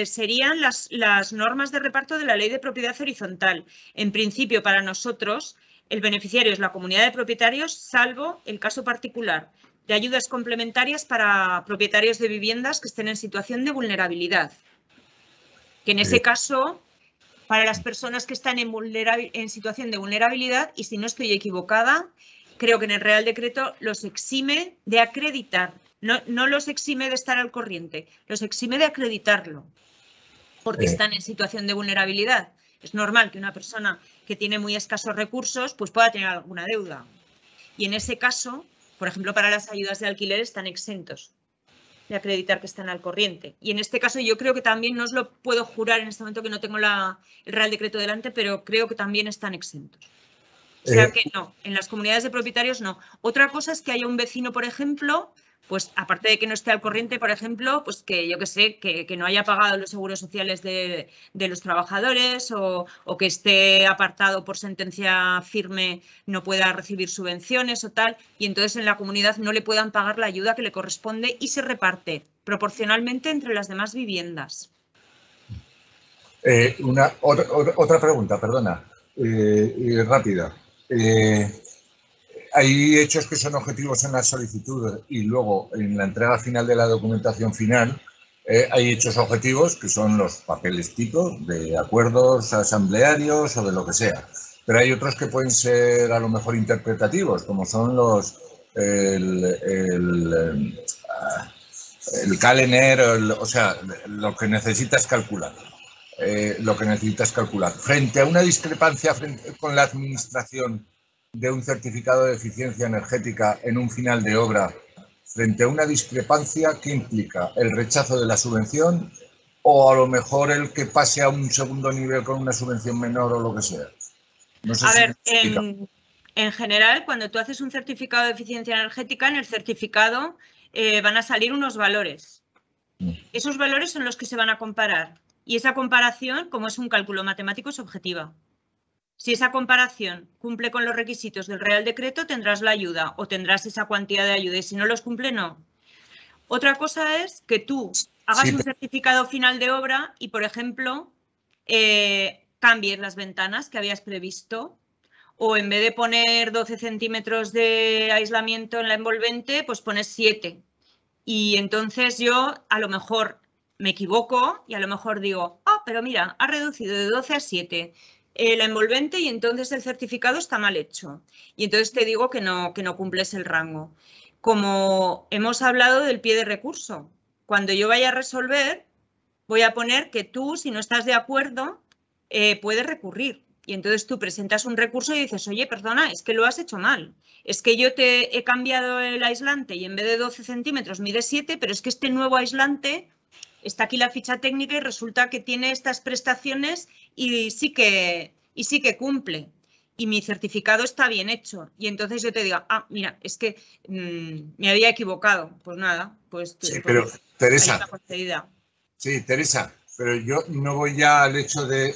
serían las normas de reparto de la Ley de Propiedad Horizontal. En principio, para nosotros, el beneficiario es la comunidad de propietarios, salvo el caso particular de ayudas complementarias para propietarios de viviendas que estén en situación de vulnerabilidad. Que en ese caso, para las personas que están en situación de vulnerabilidad, y si no estoy equivocada, creo que en el Real Decreto los exime de acreditar. No los exime de estar al corriente, los exime de acreditarlo, porque están en situación de vulnerabilidad. Es normal que una persona que tiene muy escasos recursos pues pueda tener alguna deuda. Y en ese caso, por ejemplo, para las ayudas de alquiler están exentos de acreditar que están al corriente. Y en este caso yo creo que también, no os lo puedo jurar en este momento que no tengo el Real Decreto delante, pero creo que también están exentos. O sea que no, en las comunidades de propietarios no. Otra cosa es que haya un vecino, por ejemplo, Pues aparte de que no esté al corriente, por ejemplo, pues que yo que sé, que no haya pagado los seguros sociales de los trabajadores o que esté apartado por sentencia firme, no pueda recibir subvenciones o tal, y entonces en la comunidad no le puedan pagar la ayuda que le corresponde y se reparte proporcionalmente entre las demás viviendas. Otra pregunta, perdona, y rápida. Hay hechos que son objetivos en la solicitud y luego en la entrega final de la documentación final hay hechos objetivos que son los papeles tipo de acuerdos asamblearios o de lo que sea. Pero hay otros que pueden ser a lo mejor interpretativos, como son el Calener, o sea, lo que necesitas calcular. Frente a una discrepancia con la administración de un certificado de eficiencia energética en un final de obra, frente a una discrepancia, ¿qué implica? ¿El rechazo de la subvención o a lo mejor el que pase a un segundo nivel con una subvención menor o lo que sea? No sé si me explica. En general, cuando tú haces un certificado de eficiencia energética, en el certificado van a salir unos valores. Esos valores son los que se van a comparar. Y esa comparación, como es un cálculo matemático, es objetiva. Si esa comparación cumple con los requisitos del Real Decreto, tendrás la ayuda o tendrás esa cuantía de ayuda y si no los cumple, no. Otra cosa es que tú hagas un certificado final de obra y, por ejemplo, cambies las ventanas que habías previsto o en vez de poner 12 centímetros de aislamiento en la envolvente, pues pones 7. Y entonces yo a lo mejor me equivoco y a lo mejor digo, pero mira, ha reducido de 12 a 7. La envolvente y entonces el certificado está mal hecho. Y entonces te digo que no cumples el rango. Como hemos hablado del pie de recurso, cuando yo vaya a resolver, voy a poner que tú, si no estás de acuerdo, puedes recurrir. Y entonces tú presentas un recurso y dices, oye, perdona, es que lo has hecho mal. Es que yo te he cambiado el aislante y en vez de 12 centímetros mide 7, pero es que este nuevo aislante, está aquí la ficha técnica y resulta que tiene estas prestaciones y sí que cumple. Y mi certificado está bien hecho. Y entonces yo te digo, mira, es que me había equivocado. Pues nada, pues... Sí, pero Teresa... Sí, Teresa, pero yo no voy ya al hecho de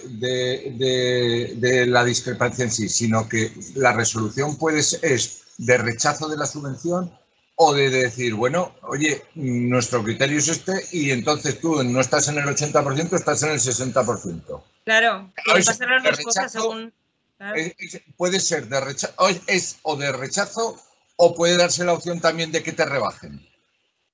la discrepancia en sí, sino que la resolución es de rechazo de la subvención o de decir, bueno, oye, nuestro criterio es este y entonces tú no estás en el 80%, estás en el 60%. Claro, pueden pasar las dos cosas según... Claro. Puede ser de rechazo, o de rechazo o puede darse la opción también de que te rebajen.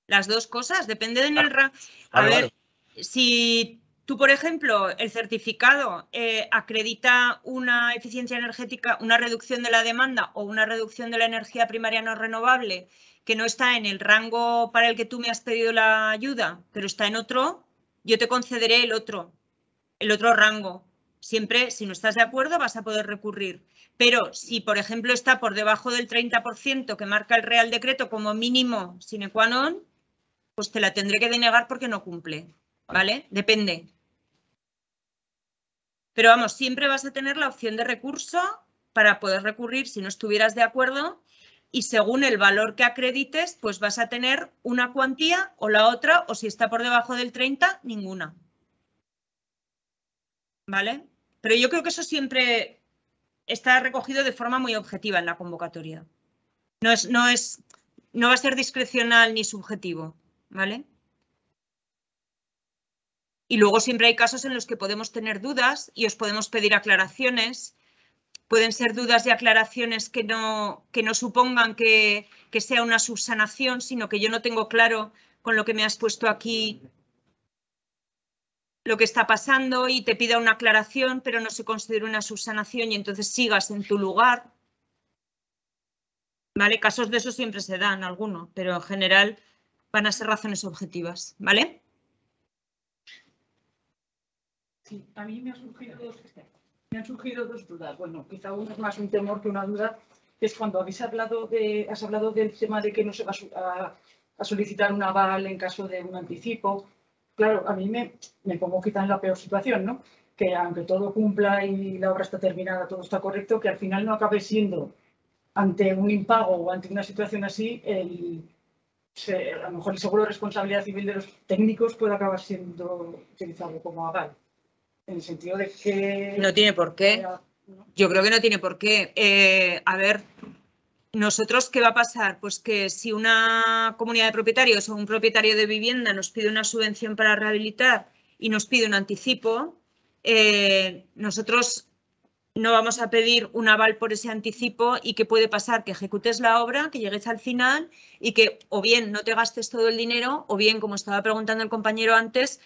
Las dos cosas, depende de el rango. A ver, si tú, por ejemplo, el certificado acredita una eficiencia energética, una reducción de la demanda o una reducción de la energía primaria no renovable que no está en el rango para el que tú me has pedido la ayuda, pero está en otro, yo te concederé el otro rango. Siempre, si no estás de acuerdo, vas a poder recurrir. Pero si, por ejemplo, está por debajo del 30% que marca el Real Decreto como mínimo sine qua non, pues te la tendré que denegar porque no cumple, ¿vale? Depende. Pero vamos, siempre vas a tener la opción de recurso para poder recurrir si no estuvieras de acuerdo y según el valor que acredites, pues vas a tener una cuantía o la otra, o si está por debajo del 30, ninguna. ¿Vale? Pero yo creo que eso siempre está recogido de forma muy objetiva en la convocatoria. No va a ser discrecional ni subjetivo, ¿vale? Y luego siempre hay casos en los que podemos tener dudas y os podemos pedir aclaraciones. Pueden ser dudas y aclaraciones que no supongan que sea una subsanación, sino que yo no tengo claro con lo que me has puesto aquí lo que está pasando y te pida una aclaración, pero no se considera una subsanación y entonces sigas en tu lugar. ¿Vale? Casos de eso siempre se dan, algunos, pero en general van a ser razones objetivas, ¿vale? Sí, a mí me han surgido dos dudas. Bueno, quizá uno es más un temor que una duda, que es cuando has hablado del tema de que no se va a solicitar un aval en caso de un anticipo. Claro, a mí me pongo quizá en la peor situación, ¿no? Que aunque todo cumpla y la obra está terminada, todo está correcto, que al final no acabe siendo ante un impago o ante una situación así a lo mejor el seguro de responsabilidad civil de los técnicos puede acabar siendo utilizado como aval. En el sentido de que... No tiene por qué. Yo creo que no tiene por qué. A ver, nosotros, ¿qué va a pasar? Pues que si una comunidad de propietarios o un propietario de vivienda nos pide una subvención para rehabilitar y nos pide un anticipo, nosotros no vamos a pedir un aval por ese anticipo. ¿Y qué puede pasar? Que ejecutes la obra, que llegues al final y que o bien no te gastes todo el dinero o bien, como estaba preguntando el compañero antes,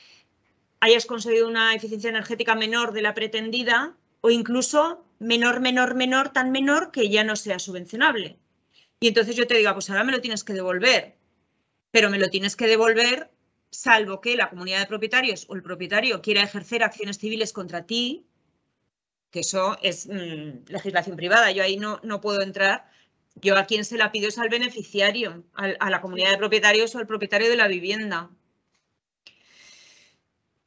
hayas conseguido una eficiencia energética menor de la pretendida o incluso menor, tan menor que ya no sea subvencionable. Y entonces yo te digo, pues ahora me lo tienes que devolver, pero me lo tienes que devolver salvo que la comunidad de propietarios o el propietario quiera ejercer acciones civiles contra ti, que eso es legislación privada, yo ahí no puedo entrar. Yo a quien se la pido es al beneficiario, a la comunidad de propietarios o al propietario de la vivienda.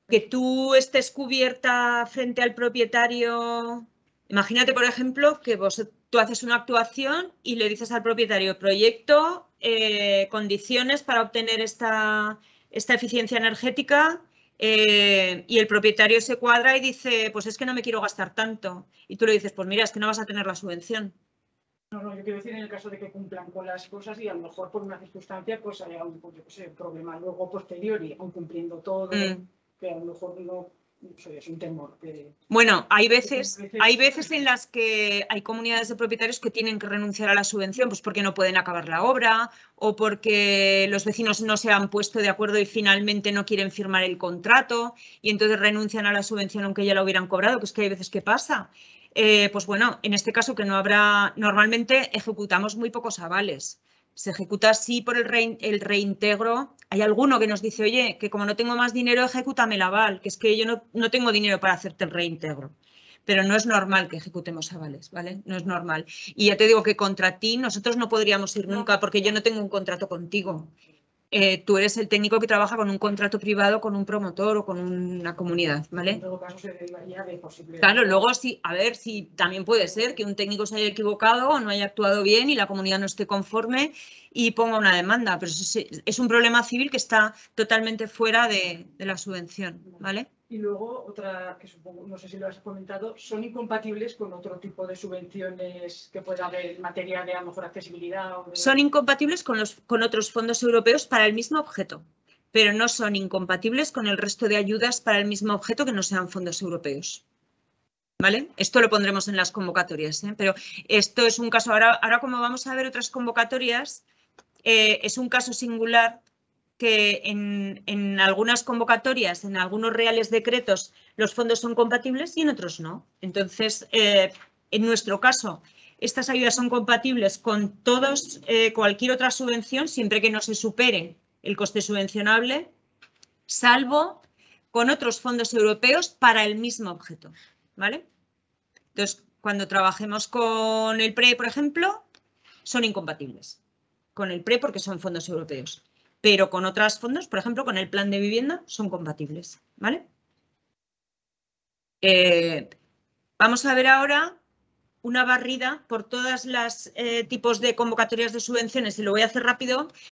Que tú estés cubierta frente al propietario. Imagínate, por ejemplo, que tú haces una actuación y le dices al propietario, proyecto, condiciones para obtener esta eficiencia energética, y el propietario se cuadra y dice, pues es que no me quiero gastar tanto. Y tú le dices, pues mira, es que no vas a tener la subvención. No, yo quiero decir en el caso de que cumplan con las cosas y a lo mejor por una circunstancia pues haya un problema luego posteriori, aun cumpliendo todo, que a lo mejor no sé, es un temor. Bueno, hay veces en las que hay comunidades de propietarios que tienen que renunciar a la subvención, pues porque no pueden acabar la obra o porque los vecinos no se han puesto de acuerdo y finalmente no quieren firmar el contrato y entonces renuncian a la subvención aunque ya la hubieran cobrado, que es que hay veces que pasa. Pues bueno, en este caso que no habrá, normalmente ejecutamos muy pocos avales. Se ejecuta así por el reintegro. Hay alguno que nos dice, oye, que como no tengo más dinero, ejecútame el aval, que es que yo no tengo dinero para hacerte el reintegro. Pero no es normal que ejecutemos avales, ¿vale? No es normal. Y ya te digo que contra ti nosotros no podríamos ir nunca porque yo no tengo un contrato contigo. Tú eres el técnico que trabaja con un contrato privado, con un promotor o con una comunidad, ¿vale? En todo caso, se derivaría de posible. Claro, luego sí, a ver si también puede ser que un técnico se haya equivocado o no haya actuado bien y la comunidad no esté conforme y ponga una demanda, pero eso es un problema civil que está totalmente fuera de la subvención, ¿vale? Y luego otra que supongo, no sé si lo has comentado, son incompatibles con otro tipo de subvenciones que pueda haber en materia de a lo mejor accesibilidad. Son incompatibles con otros fondos europeos para el mismo objeto, pero no son incompatibles con el resto de ayudas para el mismo objeto que no sean fondos europeos. ¿Vale? Esto lo pondremos en las convocatorias, ¿eh? Pero esto es un caso, ahora como vamos a ver otras convocatorias, es un caso singular que en algunas convocatorias, en algunos reales decretos, los fondos son compatibles y en otros no. Entonces, en nuestro caso, estas ayudas son compatibles con cualquier otra subvención, siempre que no se supere el coste subvencionable, salvo con otros fondos europeos para el mismo objeto, ¿vale? Entonces, cuando trabajemos con el PRE, por ejemplo, son incompatibles. Con el PRE porque son fondos europeos. Pero con otros fondos, por ejemplo, con el plan de vivienda, son compatibles, ¿vale? Vamos a ver ahora una barrida por todas las tipos de convocatorias de subvenciones y lo voy a hacer rápido